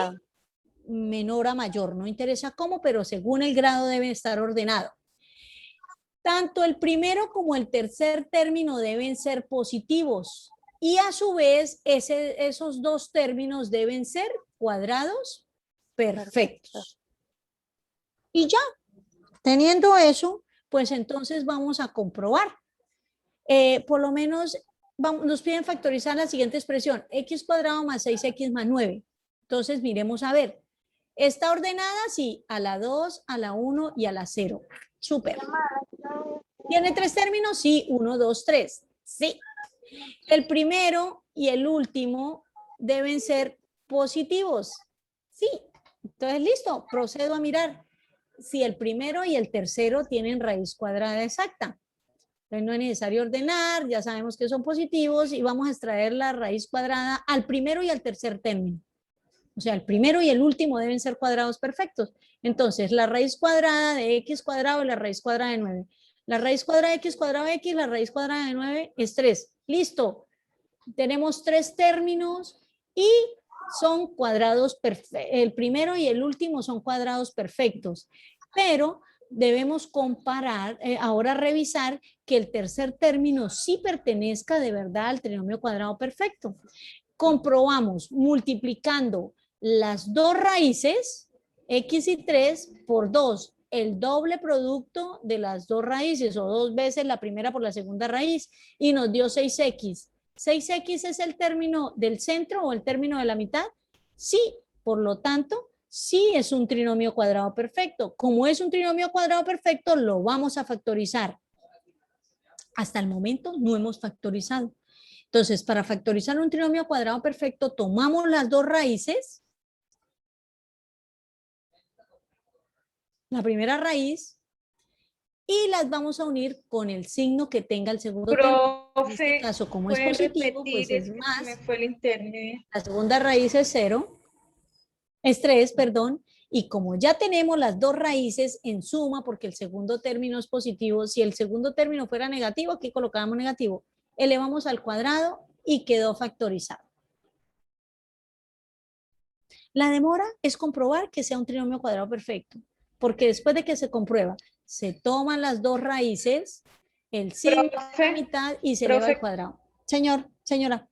menor a mayor, no interesa cómo, pero según el grado debe estar ordenado. Tanto el primero como el tercer término deben ser positivos y a su vez esos dos términos deben ser cuadrados perfectos. Y ya, teniendo eso, pues entonces vamos a comprobar. Por lo menos nos piden factorizar la siguiente expresión, x cuadrado más 6x más 9. Entonces miremos a ver. ¿Está ordenada? Sí, a la 2, a la 1 y a la 0. Súper. ¿Tiene 3 términos? Sí, 1, 2, 3. Sí. El primero y el último deben ser positivos. Sí. Entonces, listo. Procedo a mirar si el primero y el tercero tienen raíz cuadrada exacta. Entonces, no es necesario ordenar. Ya sabemos que son positivos y vamos a extraer la raíz cuadrada al primero y al tercer término. O sea, el primero y el último deben ser cuadrados perfectos. Entonces, la raíz cuadrada de x cuadrado y la raíz cuadrada de 9. La raíz cuadrada de x cuadrado de x, la raíz cuadrada de 9 es 3. Listo. Tenemos 3 términos y son cuadrados perfectos. El primero y el último son cuadrados perfectos. Pero debemos comparar, ahora revisar que el tercer término sí pertenezca de verdad al trinomio cuadrado perfecto. Comprobamos multiplicando las dos raíces, x y 3, por 2, el doble producto de las dos raíces, o 2 veces la primera por la segunda raíz, y nos dio 6x. ¿6x es el término del centro o el término de la mitad? Sí, por lo tanto, sí es un trinomio cuadrado perfecto. Como es un trinomio cuadrado perfecto, lo vamos a factorizar. Hasta el momento no hemos factorizado. Entonces, para factorizar un trinomio cuadrado perfecto, tomamos las dos raíces, la primera raíz, y las vamos a unir con el signo que tenga el segundo término. En este caso, como es positivo, pues es más. Me fue el internet. La segunda raíz es 0, es 3, perdón, y como ya tenemos las dos raíces en suma, porque el segundo término es positivo, si el segundo término fuera negativo, aquí colocábamos negativo, elevamos al cuadrado y quedó factorizado. La demora es comprobar que sea un trinomio cuadrado perfecto, porque después de que se comprueba, se toman las dos raíces, el signo de la mitad y se eleva al cuadrado. Señora.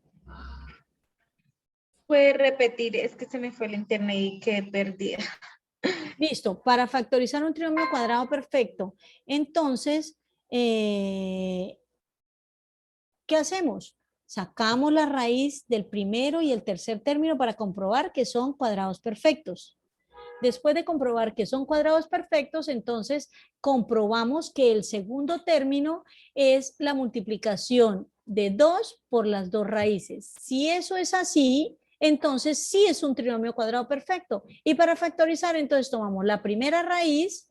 Puede repetir, es que se me fue el internet y quedé perdida. Listo, para factorizar un trinomio cuadrado perfecto, entonces, ¿qué hacemos? Sacamos la raíz del primero y el tercer término para comprobar que son cuadrados perfectos. Después de comprobar que son cuadrados perfectos, entonces comprobamos que el segundo término es la multiplicación de 2 por las dos raíces. Si eso es así, entonces sí es un trinomio cuadrado perfecto. Y para factorizar, entonces tomamos la primera raíz,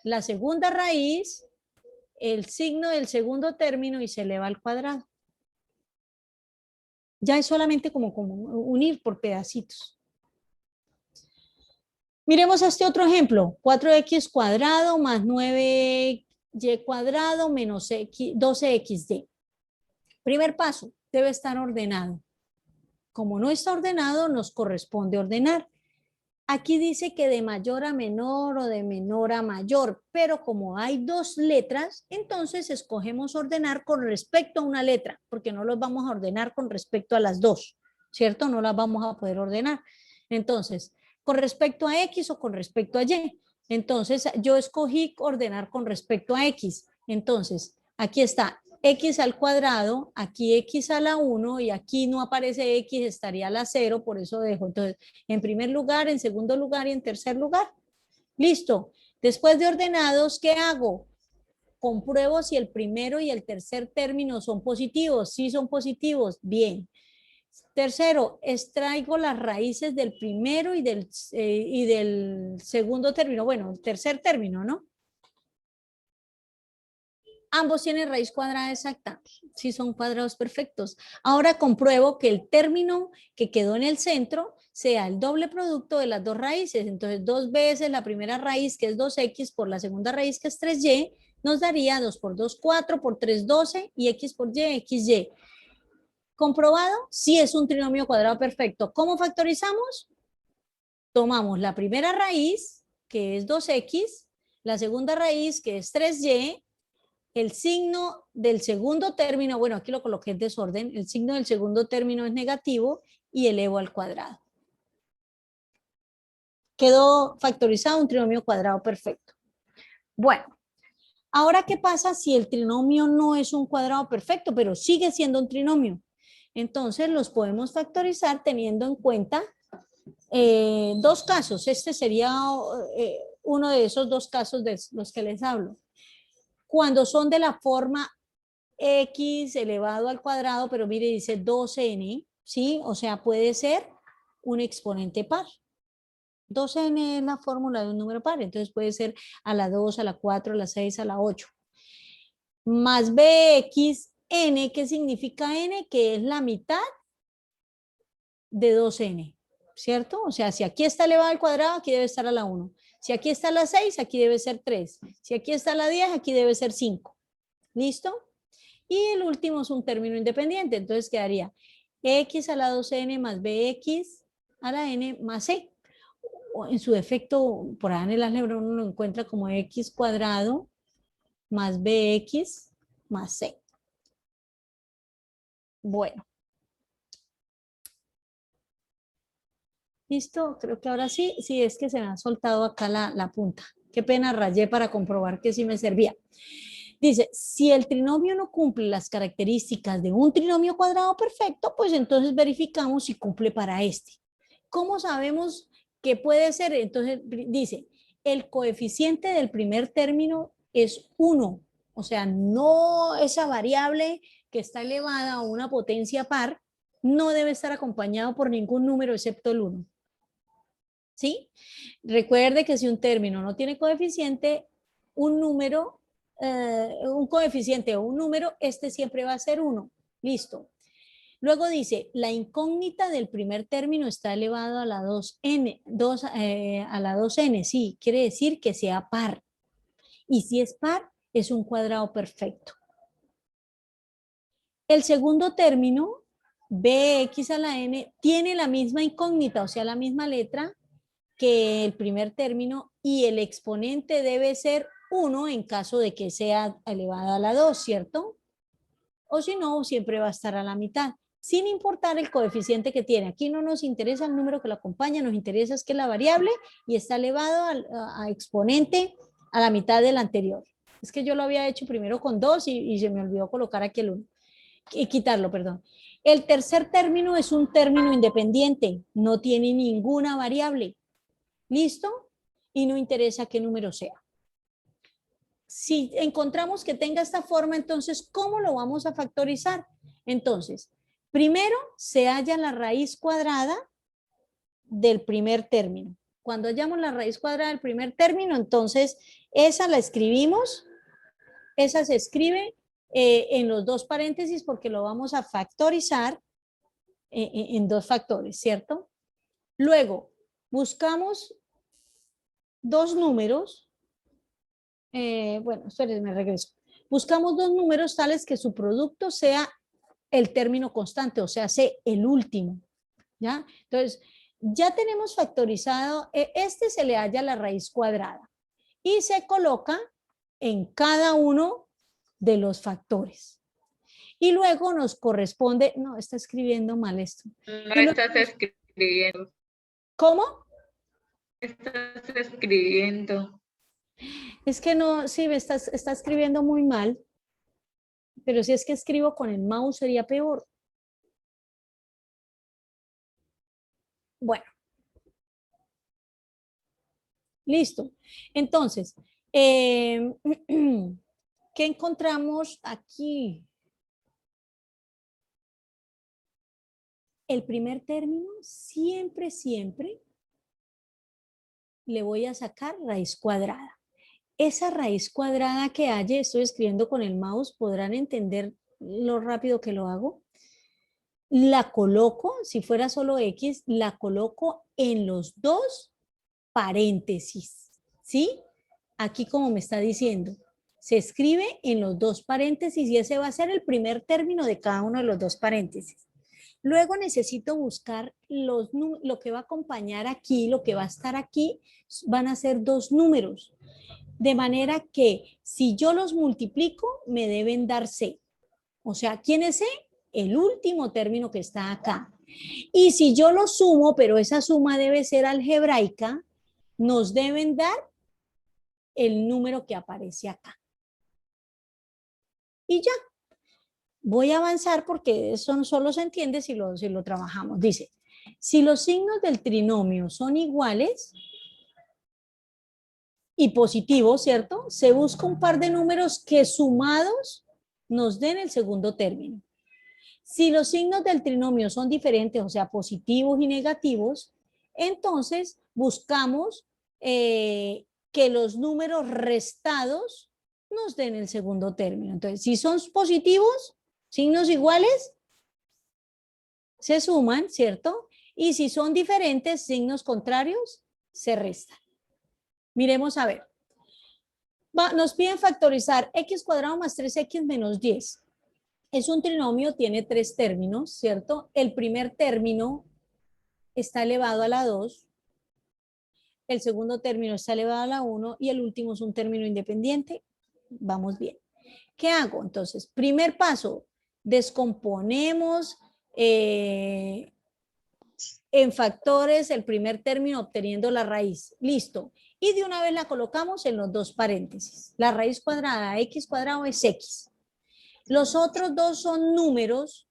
la segunda raíz, el signo del segundo término y se eleva al cuadrado. Ya es solamente como unir por pedacitos. Miremos este otro ejemplo. 4x cuadrado más 9y cuadrado menos 12xd. Primer paso, debe estar ordenado. Como no está ordenado, nos corresponde ordenar. Aquí dice que de mayor a menor o de menor a mayor, pero como hay dos letras, entonces escogemos ordenar con respecto a una letra, porque no los vamos a ordenar con respecto a las dos, ¿cierto? No las vamos a poder ordenar. Entonces, con respecto a X o con respecto a Y. Entonces, yo escogí ordenar con respecto a X. Entonces, aquí está X al cuadrado, aquí X a la 1 y aquí no aparece X, estaría a la 0, por eso dejo. Entonces, en primer lugar, en segundo lugar y en tercer lugar. Listo. Después de ordenados, ¿qué hago? Compruebo si el primero y el tercer término son positivos. Sí son positivos, bien. Tercero, extraigo las raíces del primero y del segundo término. Bueno, el tercer término, ¿no? Ambos tienen raíz cuadrada exacta. Sí, son cuadrados perfectos. Ahora compruebo que el término que quedó en el centro sea el doble producto de las dos raíces. Entonces, 2 veces la primera raíz, que es 2x, por la segunda raíz, que es 3y, nos daría 2 por 2, 4, por 3, 12, y x por y, xy. ¿Comprobado? Sí, es un trinomio cuadrado perfecto. ¿Cómo factorizamos? Tomamos la primera raíz, que es 2x, la segunda raíz, que es 3y, el signo del segundo término, bueno, aquí lo coloqué en desorden, el signo del segundo término es negativo y elevo al cuadrado. Quedó factorizado un trinomio cuadrado perfecto. Bueno, ahora, ¿qué pasa si el trinomio no es un cuadrado perfecto, pero sigue siendo un trinomio? Entonces los podemos factorizar teniendo en cuenta dos casos. Este sería uno de esos dos casos de los que les hablo. Cuando son de la forma x elevado al cuadrado, pero mire, dice 2n, ¿sí? O sea, puede ser un exponente par. 2n es la fórmula de un número par, entonces puede ser a la 2, a la 4, a la 6, a la 8. Más bxn, ¿qué significa n? Que es la mitad de 2n, ¿cierto? O sea, si aquí está elevado al cuadrado, aquí debe estar a la 1. Si aquí está la 6, aquí debe ser 3. Si aquí está la 10, aquí debe ser 5. ¿Listo? Y el último es un término independiente, entonces quedaría x a la 2n más bx a la n más c. O en su defecto, por ahí en el álgebra uno lo encuentra como x cuadrado más bx más c. Bueno. ¿Listo? Creo que ahora sí. Sí, es que se me ha soltado acá la punta. Qué pena, rayé para comprobar que sí me servía. Dice, si el trinomio no cumple las características de un trinomio cuadrado perfecto, pues entonces verificamos si cumple para este. ¿Cómo sabemos que puede ser? Entonces dice, el coeficiente del primer término es 1. O sea, no esa variable que está elevada a una potencia par no debe estar acompañado por ningún número excepto el 1. ¿Sí? Recuerde que si un término no tiene coeficiente, un número, un coeficiente o un número, este siempre va a ser 1. Listo. Luego dice, la incógnita del primer término está elevado a la 2n, a la 2n, sí, quiere decir que sea par. Y si es par, es un cuadrado perfecto. El segundo término, bx a la n, tiene la misma incógnita, o sea, la misma letra que el primer término, y el exponente debe ser 1 en caso de que sea elevada a la 2, ¿cierto? O si no, siempre va a estar a la mitad, sin importar el coeficiente que tiene. Aquí no nos interesa el número que lo acompaña, nos interesa es que la variable y está elevado a exponente a la mitad del anterior. Es que yo lo había hecho primero con 2 y se me olvidó colocar aquí el 1. Y quitarlo, perdón. El tercer término es un término independiente, no tiene ninguna variable. ¿Listo? Y no interesa qué número sea. Si encontramos que tenga esta forma, entonces, ¿cómo lo vamos a factorizar? Entonces, primero se halla la raíz cuadrada del primer término. Cuando hallamos la raíz cuadrada del primer término, entonces esa la escribimos, esa se escribe en los dos paréntesis porque lo vamos a factorizar en dos factores, ¿cierto? Luego, buscamos dos números. Bueno, espérenme, me regreso. Buscamos dos números tales que su producto sea el término constante, o sea, sea el último. ¿Ya? Entonces, ya tenemos factorizado, este se le halla la raíz cuadrada y se coloca en cada uno de los factores. Y luego nos corresponde, no, está escribiendo mal esto. No estás escribiendo. ¿Cómo? Estás escribiendo. Es que no, sí, me está escribiendo muy mal, pero si es que escribo con el mouse sería peor. Bueno. Listo. Entonces, ¿qué encontramos aquí? el primer término siempre, siempre le voy a sacar raíz cuadrada. Esa raíz cuadrada que haya, estoy escribiendo con el mouse, podrán entender lo rápido que lo hago. La coloco, si fuera solo X, la coloco en los dos paréntesis, ¿sí? Aquí como me está diciendo, se escribe en los dos paréntesis y ese va a ser el primer término de cada uno de los dos paréntesis. Luego necesito buscar lo que va a acompañar aquí, lo que va a estar aquí, van a ser dos números. De manera que si yo los multiplico, me deben dar C. O sea, ¿quién es C? El último término que está acá. Y si yo lo sumo, pero esa suma debe ser algebraica, nos deben dar el número que aparece acá. Y ya. Voy a avanzar porque eso solo se entiende si lo trabajamos. Dice, si los signos del trinomio son iguales y positivos, ¿cierto? Se busca un par de números que sumados nos den el segundo término. Si los signos del trinomio son diferentes, o sea, positivos y negativos, entonces buscamos que los números restados nos den el segundo término. Entonces, si son positivos, signos iguales, se suman, ¿cierto? Y si son diferentes, signos contrarios, se restan. Miremos a ver. Nos piden factorizar x cuadrado más 3x menos 10. Es un trinomio, tiene tres términos, ¿cierto? El primer término está elevado a la 2, el segundo término está elevado a la 1 y el último es un término independiente. Vamos bien. ¿Qué hago? Entonces, primer paso, descomponemos en factores el primer término obteniendo la raíz. Listo. Y de una vez la colocamos en los dos paréntesis. La raíz cuadrada, x cuadrado es x. Los otros dos son números.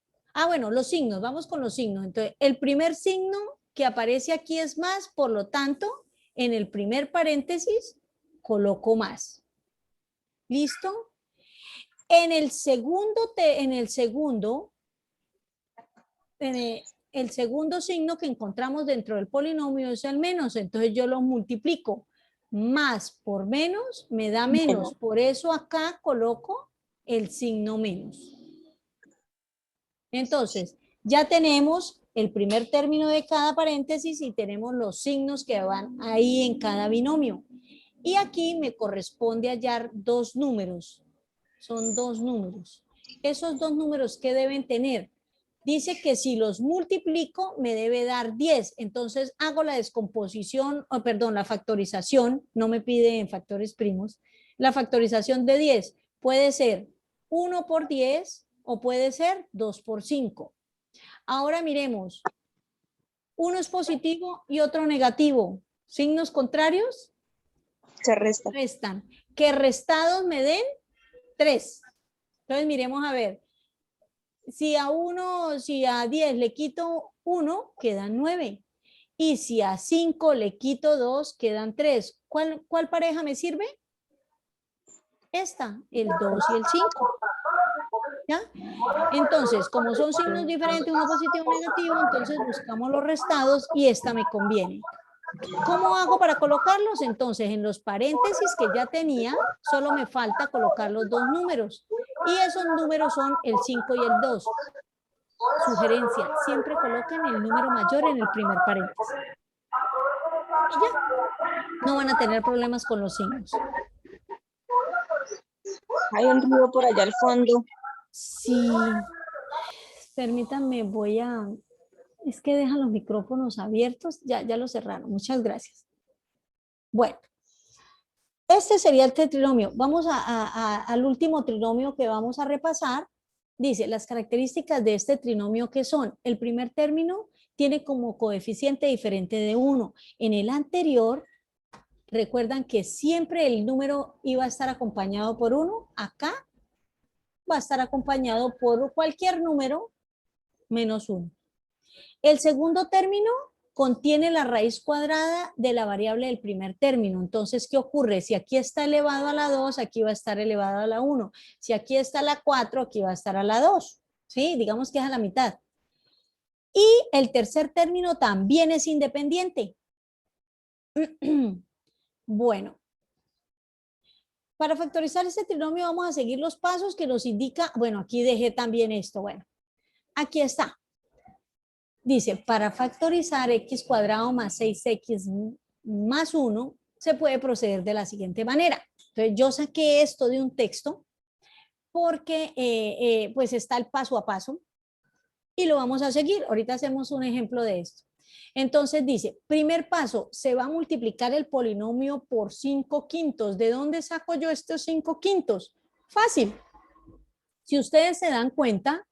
Bueno, los signos, vamos con los signos. Entonces, el primer signo que aparece aquí es más, por lo tanto, en el primer paréntesis coloco más. ¿Listo? En el segundo signo que encontramos dentro del polinomio es el menos, entonces yo lo multiplico. Más por menos me da menos, por eso acá coloco el signo menos. Entonces, ya tenemos el primer término de cada paréntesis y tenemos los signos que van ahí en cada binomio. Y aquí me corresponde hallar dos números. Son dos números. Esos dos números, ¿qué deben tener? Dice que si los multiplico me debe dar 10. Entonces hago la descomposición, la factorización, no me pide en factores primos. La factorización de 10 puede ser 1 por 10 o puede ser 2 por 5. Ahora miremos. Uno es positivo y otro negativo. ¿Signos contrarios? Se resta. Restan. Que restados me den 3. Entonces miremos a ver. Si a 10 le quito 1, quedan 9. Y si a 5 le quito 2, quedan 3. ¿Cuál pareja me sirve? Esta, el 2 y el 5. ¿Ya? Entonces, como son signos diferentes, uno positivo y negativo, entonces buscamos los restados y esta me conviene. ¿Cómo hago para colocarlos? Entonces, en los paréntesis que ya tenía, solo me falta colocar los dos números. Y esos números son el 5 y el 2. Sugerencia, siempre coloquen el número mayor en el primer paréntesis. Y ya, no van a tener problemas con los signos. Hay un ruido por allá al fondo. Sí, permítanme, es que dejan los micrófonos abiertos, ya los cerraron, muchas gracias. Bueno, este sería el trinomio. Vamos al último trinomio que vamos a repasar. Dice, las características de este trinomio que son, el primer término tiene como coeficiente diferente de 1. En el anterior, recuerdan que siempre el número iba a estar acompañado por 1, acá va a estar acompañado por cualquier número menos 1. El segundo término contiene la raíz cuadrada de la variable del primer término. Entonces, ¿qué ocurre? Si aquí está elevado a la 2, aquí va a estar elevado a la 1. Si aquí está la 4, aquí va a estar a la 2. ¿Sí? Digamos que es a la mitad. Y el tercer término también es independiente. Bueno, para factorizar este trinomio vamos a seguir los pasos que nos indica, bueno, aquí dejé también esto, bueno, aquí está. Dice, para factorizar x cuadrado más 6x más 1, se puede proceder de la siguiente manera. Entonces yo saqué esto de un texto porque pues está el paso a paso y lo vamos a seguir. Ahorita hacemos un ejemplo de esto. Entonces dice, primer paso, se va a multiplicar el polinomio por 5 quintos. ¿De dónde saco yo estos 5 quintos? Fácil. Si ustedes se dan cuenta,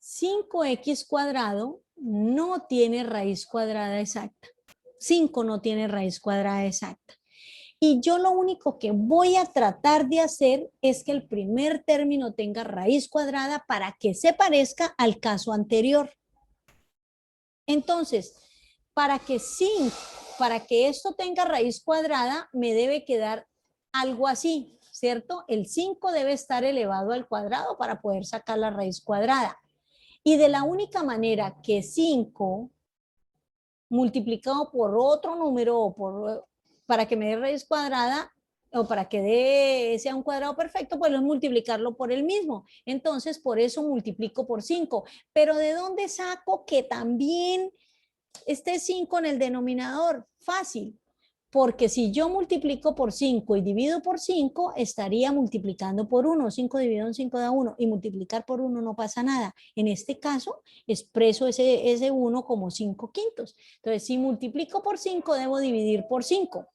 5x cuadrado no tiene raíz cuadrada exacta. 5 no tiene raíz cuadrada exacta. Y yo lo único que voy a tratar de hacer es que el primer término tenga raíz cuadrada para que se parezca al caso anterior. Entonces, para que esto tenga raíz cuadrada, me debe quedar algo así, ¿cierto? El 5 debe estar elevado al cuadrado para poder sacar la raíz cuadrada. Y de la única manera que 5 multiplicado por otro número o para que me dé raíz cuadrada o para que sea un cuadrado perfecto, pues es multiplicarlo por el mismo. Entonces, por eso multiplico por 5. Pero ¿de dónde saco que también esté 5 en el denominador? Fácil. Porque si yo multiplico por 5 y divido por 5, estaría multiplicando por 1. 5 dividido en 5 da 1. Y multiplicar por 1 no pasa nada. En este caso, expreso ese 1 como 5 quintos. Entonces, si multiplico por 5, debo dividir por 5.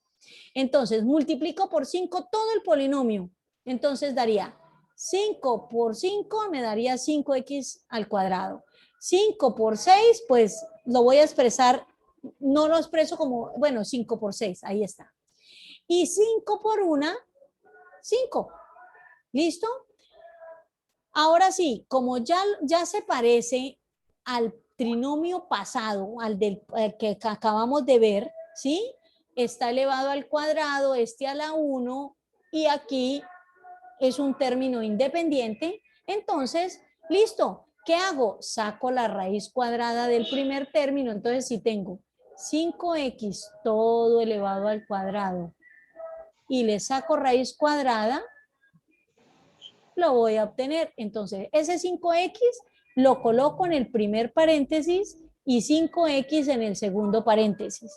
Entonces, multiplico por 5 todo el polinomio. Entonces, daría 5 por 5, me daría 5x al cuadrado. 5 por 6, pues lo voy a expresar. No lo expreso como, bueno, 5 por 6, ahí está. Y 5 por 1, 5. ¿Listo? Ahora sí, como ya se parece al trinomio pasado, al que acabamos de ver, ¿sí? Está elevado al cuadrado, este a la 1, y aquí es un término independiente. Entonces, listo. ¿Qué hago? Saco la raíz cuadrada del primer término. Entonces, si tengo 5x todo elevado al cuadrado y le saco raíz cuadrada, lo voy a obtener. Entonces, ese 5x lo coloco en el primer paréntesis y 5x en el segundo paréntesis.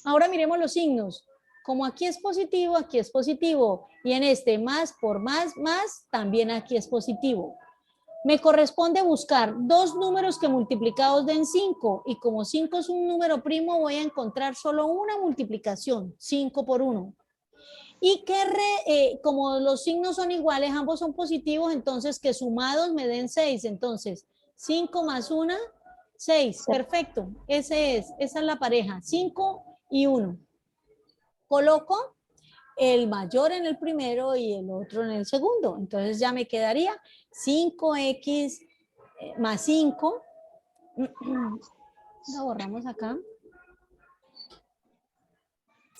Ahora miremos los signos. Como aquí es positivo, y en este más por más, también aquí es positivo. Me corresponde buscar dos números que multiplicados den 5, y como 5 es un número primo, voy a encontrar solo una multiplicación, 5 por 1. Y que como los signos son iguales, ambos son positivos, entonces que sumados me den 6. Entonces, 5 más 1, 6. Perfecto. Esa es la pareja, 5 y 1. Coloco el mayor en el primero y el otro en el segundo. Entonces ya me quedaría 5x más 5. Lo borramos acá.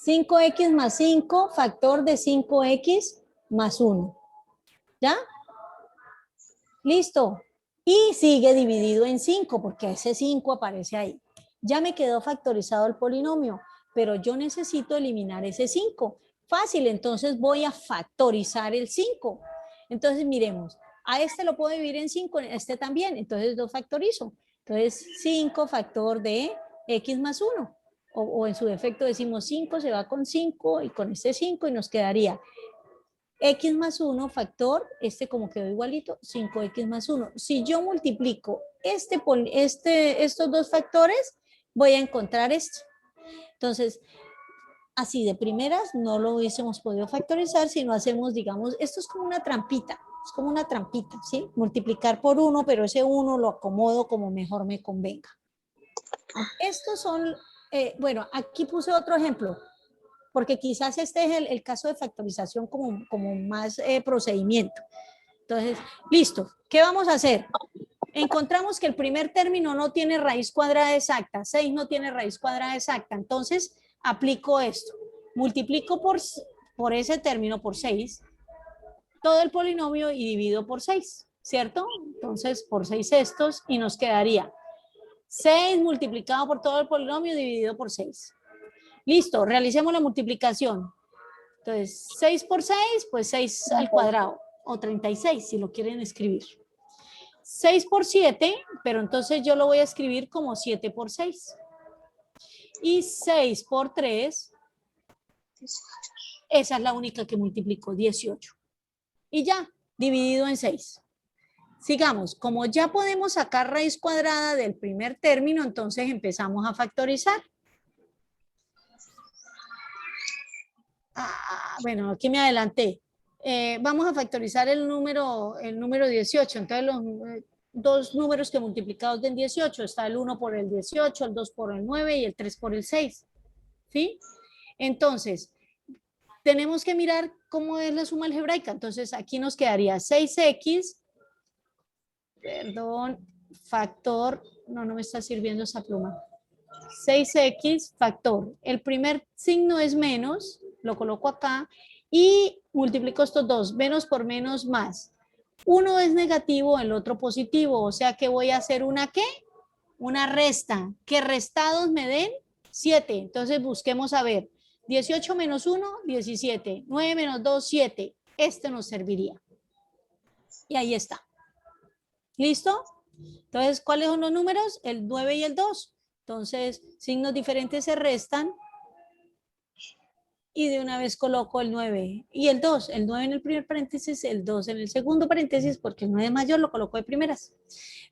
5x más 5, factor de 5x más 1. ¿Ya? Listo. Y sigue dividido en 5, porque ese 5 aparece ahí. Ya me quedó factorizado el polinomio, pero yo necesito eliminar ese 5. Fácil, entonces voy a factorizar el 5. Entonces miremos, a este lo puedo dividir en 5, a este también, entonces lo factorizo. Entonces 5 factor de x más 1. O en su defecto decimos 5 se va con 5 y con este 5 y nos quedaría x más 1 factor, como quedó igualito, 5x más 1. Si yo multiplico estos dos factores, voy a encontrar esto. Entonces, así de primeras no lo hubiésemos podido factorizar si no hacemos, digamos, esto es como una trampita, ¿sí? Multiplicar por 1, pero ese 1 lo acomodo como mejor me convenga. Estos son, bueno, aquí puse otro ejemplo, porque quizás este es el caso de factorización como más procedimiento. Entonces, listo, ¿qué vamos a hacer? Encontramos que el primer término no tiene raíz cuadrada exacta, 6 no tiene raíz cuadrada exacta, entonces aplico esto, multiplico por ese término, por 6, todo el polinomio y divido por 6, ¿cierto? Entonces, por 6 sextos y nos quedaría 6 multiplicado por todo el polinomio dividido por 6. Listo, realicemos la multiplicación. Entonces, 6 por 6, pues 6 al cuadrado, o 36 si lo quieren escribir. 6 por 7, pero entonces yo lo voy a escribir como 7 por 6. Y 6 por 3, esa es la única que multiplicó, 18. Y ya, dividido en 6. Sigamos, como ya podemos sacar raíz cuadrada del primer término, entonces empezamos a factorizar. Bueno, aquí me adelanté. Vamos a factorizar el número 18. Entonces los dos números que multiplicados den 18, está el 1 por el 18, el 2 por el 9 y el 3 por el 6. ¿Sí? Entonces, tenemos que mirar cómo es la suma algebraica. Entonces, aquí nos quedaría 6x, perdón, factor, no me está sirviendo esa pluma. 6x factor. El primer signo es menos, lo coloco acá, y multiplico estos dos, menos por menos más. Uno es negativo, el otro positivo, o sea que voy a hacer una ¿qué? Una resta, que restados me den 7. Entonces busquemos a ver, 18 menos 1, 17, 9 menos 2, 7. Este nos serviría. Y ahí está. ¿Listo? Entonces, ¿cuáles son los números? El 9 y el 2. Entonces, signos diferentes se restan. Y de una vez coloco el 9 y el 2. El 9 en el primer paréntesis, el 2 en el segundo paréntesis, porque el 9 es mayor, lo coloco de primeras.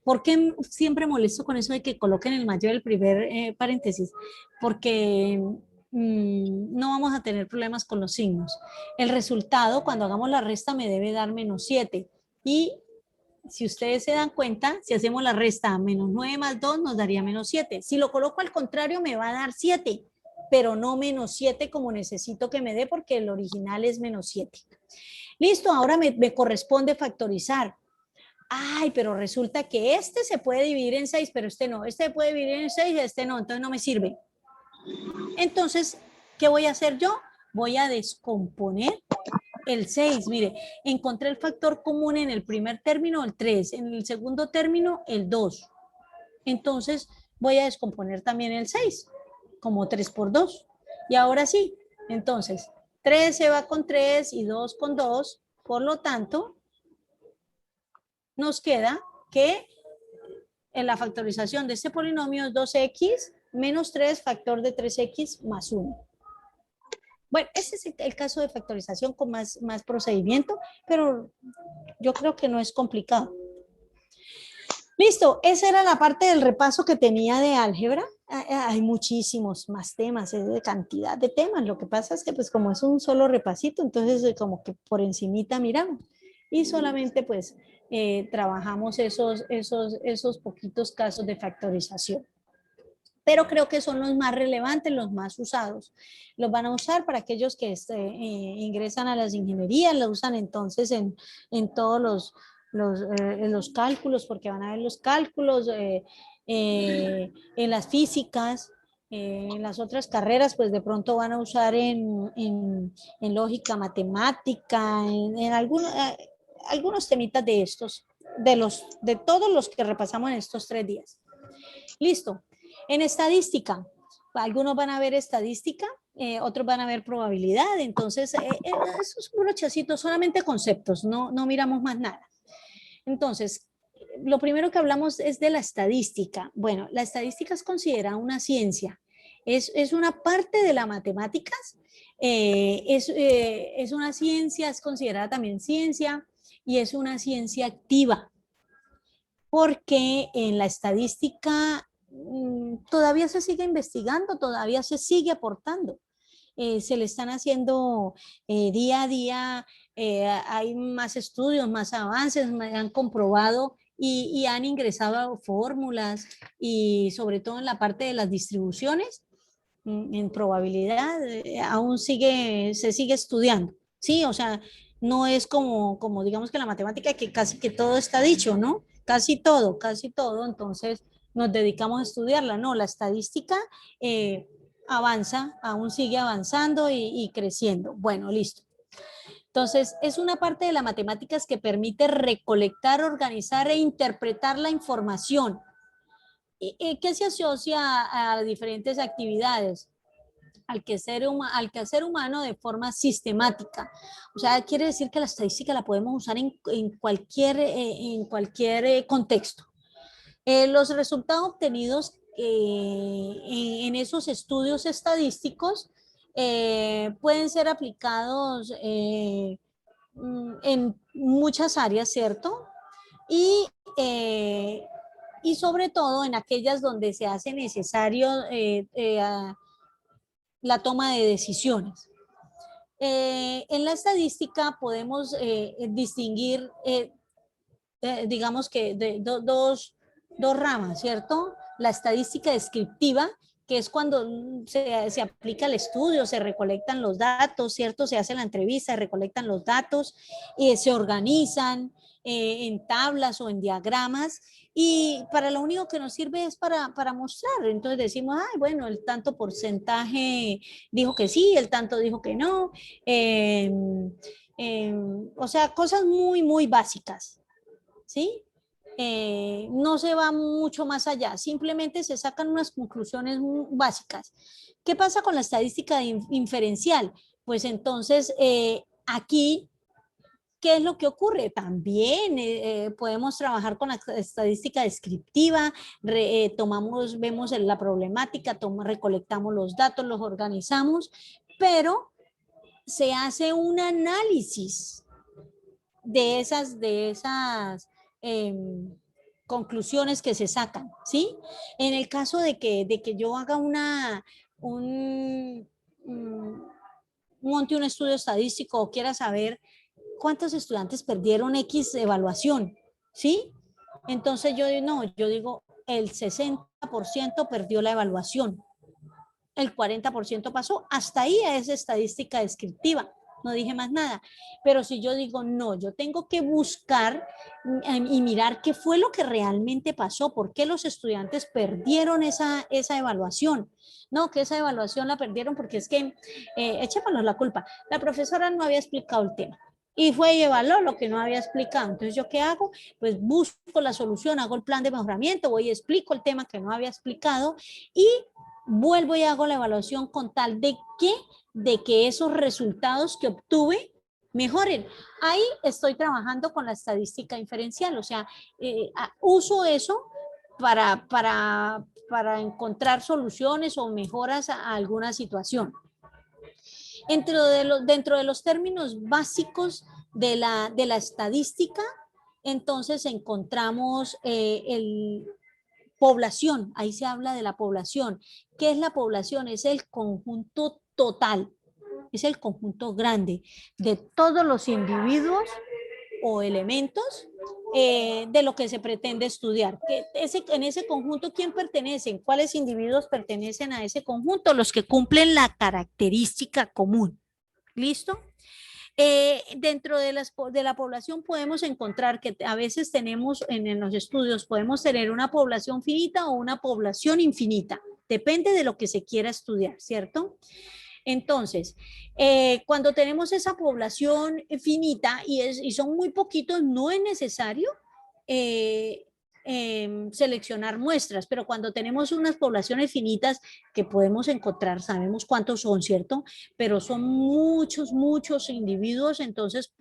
¿Por qué siempre molesto con eso de que coloquen el mayor el primer paréntesis? Porque no vamos a tener problemas con los signos. El resultado, cuando hagamos la resta, me debe dar menos 7. Y si ustedes se dan cuenta, si hacemos la resta, menos 9 más 2 nos daría menos 7. Si lo coloco al contrario, me va a dar 7, pero no menos 7 como necesito que me dé, porque el original es menos 7. Listo, ahora me corresponde factorizar. Ay, pero resulta que este se puede dividir en 6, pero este no. Este se puede dividir en 6 y este no, entonces no me sirve. Entonces, ¿qué voy a hacer yo? Voy a descomponer el 6. Mire, encontré el factor común en el primer término, el 3. En el segundo término, el 2. Entonces, voy a descomponer también el 6, como 3 por 2. Y ahora sí, entonces, 3 se va con 3 y 2 con 2. Por lo tanto, nos queda que en la factorización de este polinomio es 2x menos 3 factor de 3x más 1. Bueno, ese es el caso de factorización con más procedimiento, pero yo creo que no es complicado. Listo, esa era la parte del repaso que tenía de álgebra. Hay muchísimos más temas, es de cantidad de temas. Lo que pasa es que pues como es un solo repasito, entonces como que por encimita miramos. Y solamente pues trabajamos esos poquitos casos de factorización. Pero creo que son los más relevantes, los más usados. Los van a usar para aquellos que ingresan a las ingenierías, lo usan entonces en todos los cálculos, porque van a ver los cálculos en las físicas, en las otras carreras, pues de pronto van a usar en lógica matemática, en algunos temitas de estos, de todos los que repasamos en estos 3 días. Listo. En estadística, algunos van a ver estadística, otros van a ver probabilidad, entonces esos brochacitos, solamente conceptos, no miramos más nada. Entonces, lo primero que hablamos es de la estadística. Bueno, la estadística es considerada una ciencia, es una parte de las matemáticas, es una ciencia, es considerada también ciencia y es una ciencia activa, porque en la estadística todavía se sigue investigando, todavía se sigue aportando. Se le están haciendo día a día, hay más estudios, más avances, han comprobado y han ingresado fórmulas y sobre todo en la parte de las distribuciones, en probabilidad, aún se sigue estudiando, ¿sí? O sea, no es como digamos que la matemática que casi que todo está dicho, ¿no? Casi todo, entonces nos dedicamos a estudiarla, no, la estadística avanza, aún sigue avanzando y creciendo. Bueno, listo. Entonces, es una parte de las matemáticas que permite recolectar, organizar e interpretar la información ¿Qué se asocia a diferentes actividades? Al quehacer humano de forma sistemática. O sea, quiere decir que la estadística la podemos usar en cualquier contexto. Los resultados obtenidos en esos estudios estadísticos pueden ser aplicados en muchas áreas, ¿cierto? Y, eh, y sobre todo en aquellas donde se hace necesario la toma de decisiones. En la estadística podemos distinguir, digamos que dos ramas, ¿cierto? La estadística descriptiva, que es cuando se aplica el estudio, se recolectan los datos, ¿cierto? Se hace la entrevista, se recolectan los datos, se organizan en tablas o en diagramas, y para lo único que nos sirve es para mostrar. Entonces decimos, ay, bueno, el tanto porcentaje dijo que sí, el tanto dijo que no. O sea, cosas muy, muy básicas, ¿sí? No se va mucho más allá, simplemente se sacan unas conclusiones básicas. ¿Qué pasa con la estadística inferencial? Pues entonces, aquí, ¿qué es lo que ocurre? También podemos trabajar con la estadística descriptiva, vemos la problemática, recolectamos los datos, los organizamos, pero se hace un análisis de esas conclusiones que se sacan, ¿sí? En el caso de que yo haga monte un estudio estadístico o quiera saber cuántos estudiantes perdieron X evaluación, ¿sí? Entonces yo digo, el 60% perdió la evaluación, el 40% pasó, hasta ahí es estadística descriptiva, no dije más nada. Pero si yo digo, no, yo tengo que buscar y mirar qué fue lo que realmente pasó, por qué los estudiantes perdieron esa evaluación. No, que esa evaluación la perdieron porque es que, echémonos la culpa, la profesora no había explicado el tema y fue y evaluó lo que no había explicado. Entonces, ¿yo qué hago? Pues busco la solución, hago el plan de mejoramiento, voy y explico el tema que no había explicado y vuelvo y hago la evaluación con tal de que esos resultados que obtuve mejoren. Ahí estoy trabajando con la estadística inferencial, o sea, uso eso para encontrar soluciones o mejoras a alguna situación. Dentro de los términos básicos de la estadística, entonces encontramos población, ahí se habla de la población. ¿Qué es la población? Es el conjunto total, es el conjunto grande de todos los individuos o elementos de lo que se pretende estudiar. En ese conjunto, ¿quién pertenecen? ¿Cuáles individuos pertenecen a ese conjunto? Los que cumplen la característica común. ¿Listo? Dentro de la población podemos encontrar que a veces tenemos en los estudios, podemos tener una población finita o una población infinita. Depende de lo que se quiera estudiar, ¿cierto? Entonces, cuando tenemos esa población finita y son muy poquitos, no es necesario seleccionar muestras, pero cuando tenemos unas poblaciones finitas que podemos encontrar, sabemos cuántos son, ¿cierto? Pero son muchos, muchos individuos, entonces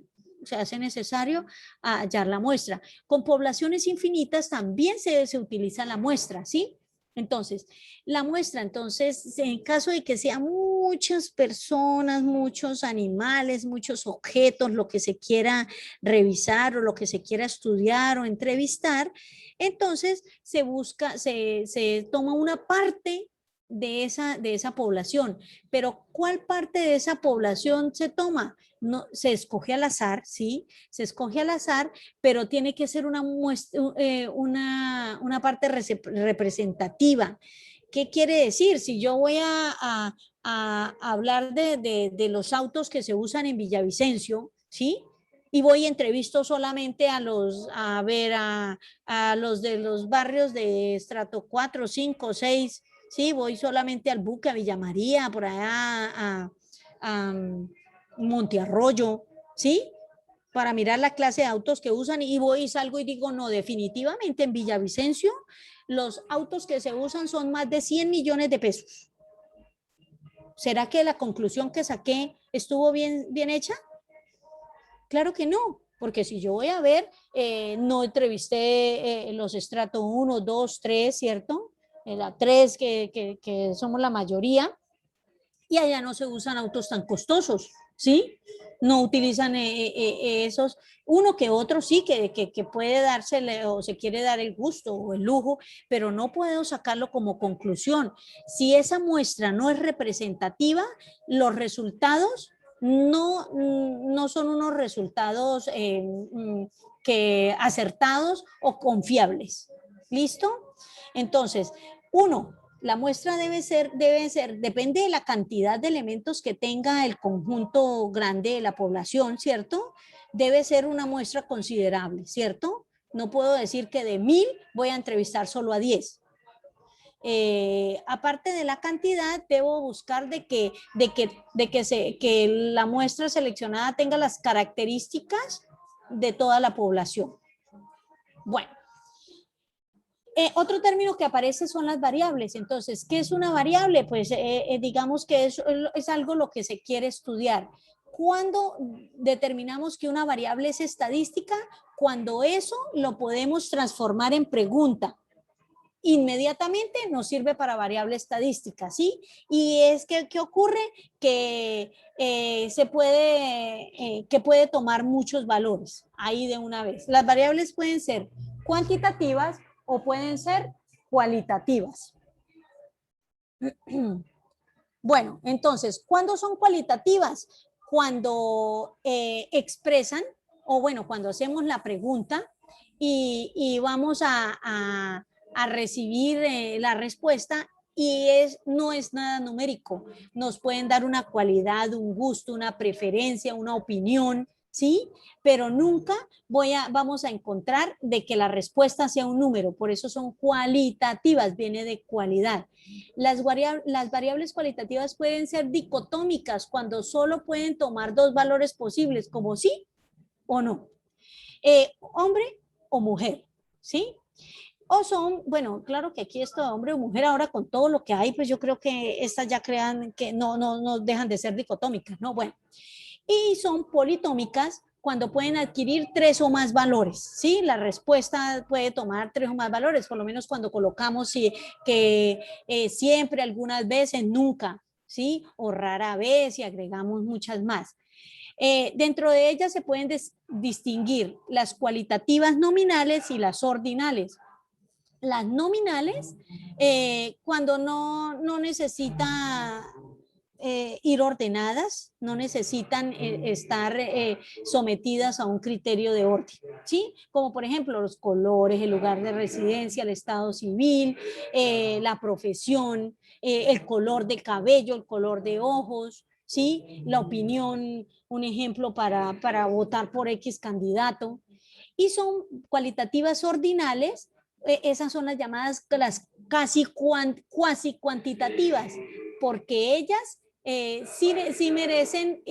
se hace necesario hallar la muestra. Con poblaciones infinitas también se utiliza la muestra, ¿sí? Entonces, la muestra, entonces, en caso de que sean muchas personas, muchos animales, muchos objetos, lo que se quiera revisar o lo que se quiera estudiar o entrevistar, entonces se toma una parte de esa población. Pero ¿cuál parte de esa población se toma? No, se escoge al azar, ¿sí? Se escoge al azar, pero tiene que ser una parte representativa. ¿Qué quiere decir? Si yo voy a hablar de los autos que se usan en Villavicencio, ¿sí? Y voy y entrevisto solamente a los de los barrios de estrato 4, 5, 6, ¿sí? Voy solamente al Buque, a Villa María, por allá a Montearroyo, ¿sí? para mirar la clase de autos que usan y voy y salgo y digo, no, definitivamente en Villavicencio los autos que se usan son más de 100 millones de pesos. ¿Será que la conclusión que saqué estuvo bien hecha? Claro que no, porque si yo voy a ver, no entrevisté los estrato 1, 2, 3, ¿cierto? La 3 que somos la mayoría, y allá no se usan autos tan costosos, ¿sí? No utilizan esos, uno que otro sí, que puede dársele o se quiere dar el gusto o el lujo, pero no puedo sacarlo como conclusión. Si esa muestra no es representativa, los resultados no son unos resultados que acertados o confiables. ¿Listo? Entonces, uno, la muestra depende de la cantidad de elementos que tenga el conjunto grande de la población, ¿cierto? Debe ser una muestra considerable, ¿cierto? No puedo decir que de 1000 voy a entrevistar solo a 10. Aparte de la cantidad, debo buscar que la muestra seleccionada tenga las características de toda la población. Bueno. Otro término que aparece son las variables. Entonces, ¿qué es una variable? Pues digamos que es algo lo que se quiere estudiar. ¿Cuándo determinamos que una variable es estadística? Cuando eso lo podemos transformar en pregunta. Inmediatamente nos sirve para variable estadística, ¿sí? Y es que, ¿qué ocurre? Que que puede tomar muchos valores ahí de una vez. Las variables pueden ser cuantitativas o pueden ser cualitativas. Bueno, entonces, ¿cuándo son cualitativas? Cuando expresan, o bueno, cuando hacemos la pregunta y vamos a recibir la respuesta y no es nada numérico. Nos pueden dar una cualidad, un gusto, una preferencia, una opinión, ¿sí? Pero nunca vamos a encontrar de que la respuesta sea un número, por eso son cualitativas, viene de cualidad. Las variables cualitativas pueden ser dicotómicas, cuando solo pueden tomar dos valores posibles, como sí o no. Hombre o mujer, ¿sí? O son, bueno, claro que aquí esto de hombre o mujer, ahora con todo lo que hay, pues yo creo que estas ya crean que no dejan de ser dicotómicas, ¿no? Bueno, y son politómicas cuando pueden adquirir 3 o más valores, ¿sí? La respuesta puede tomar 3 o más valores, por lo menos cuando colocamos que siempre, algunas veces, nunca, ¿sí? O rara vez y agregamos muchas más. Dentro de ellas se pueden distinguir las cualitativas nominales y las ordinales. Las nominales, cuando no necesita ir ordenadas, no necesitan estar sometidas a un criterio de orden, ¿sí? Como por ejemplo los colores, el lugar de residencia, el estado civil, la profesión, el color de cabello, el color de ojos, ¿sí? La opinión, un ejemplo para votar por X candidato. Y son cualitativas ordinales, esas son las llamadas las casi cuantitativas, porque ellas sí merecen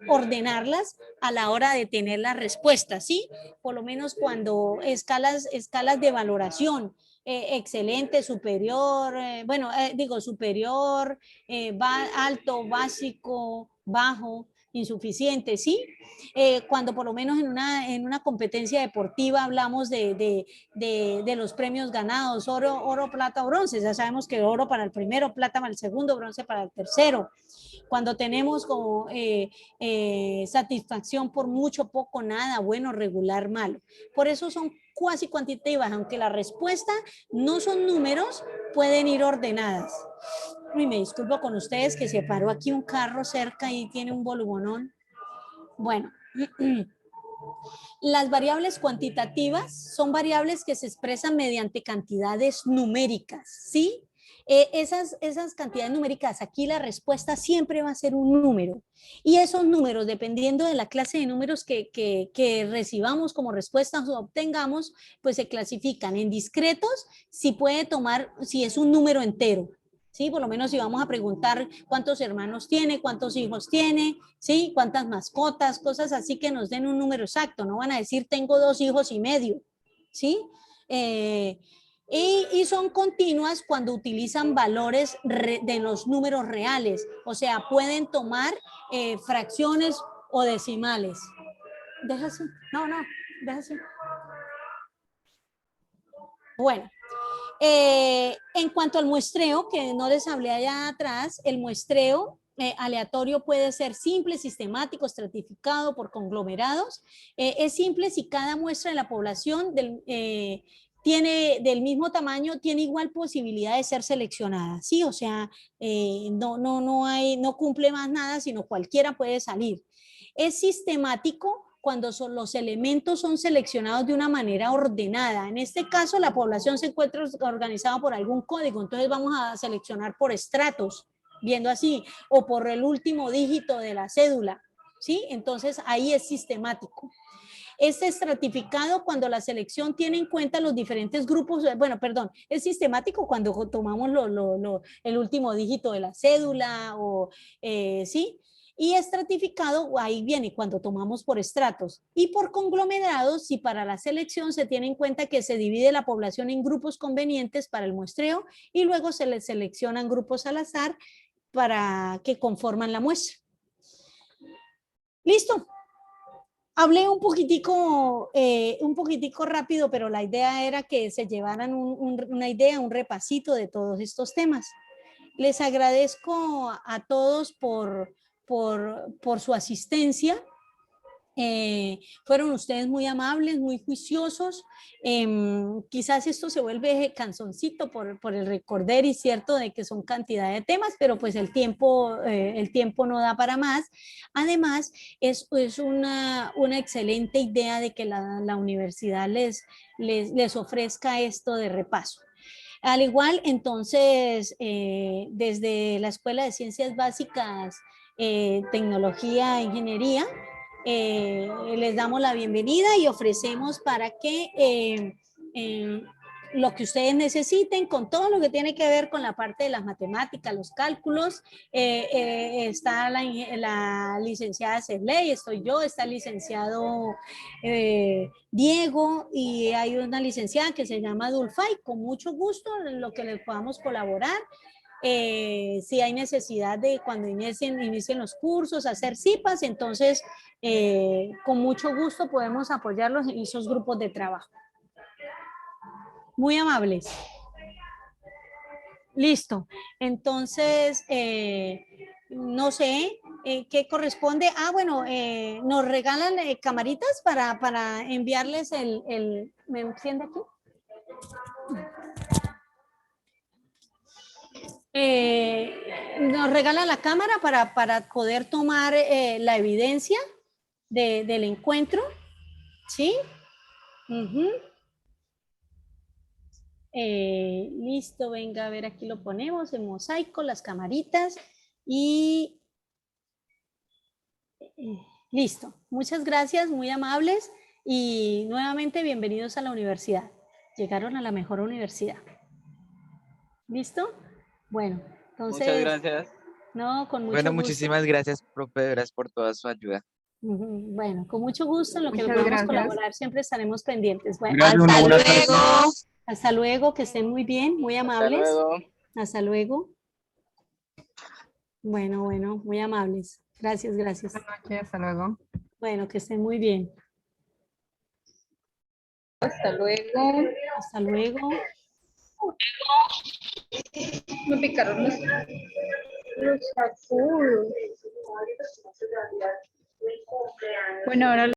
ordenarlas a la hora de tener la respuesta, ¿sí? Por lo menos cuando escalas de valoración, excelente, superior, superior, alto, básico, bajo, insuficiente, ¿sí? Cuando por lo menos en una competencia deportiva hablamos de los premios ganados, oro, plata o bronce. Ya sabemos que oro para el primero, plata para el segundo, bronce para el tercero. Cuando tenemos como satisfacción por mucho, poco, nada, bueno, regular, malo. Por eso son cuasi cuantitativas, aunque la respuesta no son números, pueden ir ordenadas. Uy, me disculpo con ustedes que se paró aquí un carro cerca y tiene un volumonón. Bueno, las variables cuantitativas son variables que se expresan mediante cantidades numéricas, ¿sí? Esas cantidades numéricas, aquí la respuesta siempre va a ser un número. Y esos números, dependiendo de la clase de números que recibamos como respuestas o obtengamos, pues se clasifican en discretos, si es un número entero. ¿sí? Por lo menos si vamos a preguntar cuántos hermanos tiene, cuántos hijos tiene, ¿sí? Cuántas mascotas, cosas así que nos den un número exacto, no van a decir tengo 2 hijos y medio, ¿sí? Y son continuas cuando utilizan valores de los números reales, o sea, pueden tomar fracciones o decimales. Déjase, no, déjase. Bueno. En cuanto al muestreo, que no les hablé allá atrás, el muestreo aleatorio puede ser simple, sistemático, estratificado por conglomerados. Es simple si cada muestra de la población tiene del mismo tamaño, tiene igual posibilidad de ser seleccionada, ¿sí? O sea, no cumple más nada, sino cualquiera puede salir. Es sistemático cuando los elementos son seleccionados de una manera ordenada. En este caso, la población se encuentra organizada por algún código, entonces vamos a seleccionar por estratos, viendo así, o por el último dígito de la cédula, ¿sí? Entonces, ahí es sistemático. Es estratificado cuando la selección tiene en cuenta los diferentes grupos, es sistemático cuando tomamos el último dígito de la cédula, ¿sí? Y estratificado, ahí viene cuando tomamos por estratos. Y por conglomerados, si para la selección se tiene en cuenta que se divide la población en grupos convenientes para el muestreo y luego se les seleccionan grupos al azar para que conforman la muestra. Listo. Hablé un poquitico rápido, pero la idea era que se llevaran una idea, un repasito de todos estos temas. Les agradezco a todos por su asistencia. Fueron ustedes muy amables, muy juiciosos. Quizás esto se vuelve cansoncito por el recorder y cierto de que son cantidad de temas, pero pues el tiempo no da para más. Además, es una excelente idea de que la universidad les ofrezca esto de repaso. Al igual, entonces, desde la Escuela de Ciencias Básicas, Tecnología e Ingeniería, les damos la bienvenida y ofrecemos para que lo que ustedes necesiten con todo lo que tiene que ver con la parte de las matemáticas, los cálculos, está la licenciada Cesley, estoy yo, está el licenciado Diego y hay una licenciada que se llama Dulfay, con mucho gusto en lo que les podamos colaborar. Si hay necesidad de cuando inicien los cursos, hacer CIPAS, entonces con mucho gusto podemos apoyarlos en esos grupos de trabajo. Muy amables. Listo. Entonces, no sé qué corresponde. Bueno, nos regalan camaritas para enviarles ¿me enciende aquí? Nos regalan la cámara para poder tomar la evidencia del encuentro. ¿Sí? Listo, venga, a ver, aquí lo ponemos en mosaico, las camaritas y listo. Muchas gracias, muy amables y nuevamente bienvenidos a la universidad. Llegaron a la mejor universidad. ¿Listo? Bueno, entonces... Muchas gracias. No, con mucho Bueno, gusto. muchísimas gracias, profe, gracias por toda su ayuda. Bueno, con mucho gusto, en lo que Muchas podamos gracias. colaborar, siempre estaremos pendientes. Bueno, Gracias, hasta luego, que estén muy bien, muy amables. Hasta luego. Bueno, muy amables. Gracias. Buenas noches, hasta luego. Bueno, que estén muy bien. Hasta luego. Hasta luego. Me picaron los Bueno, ahora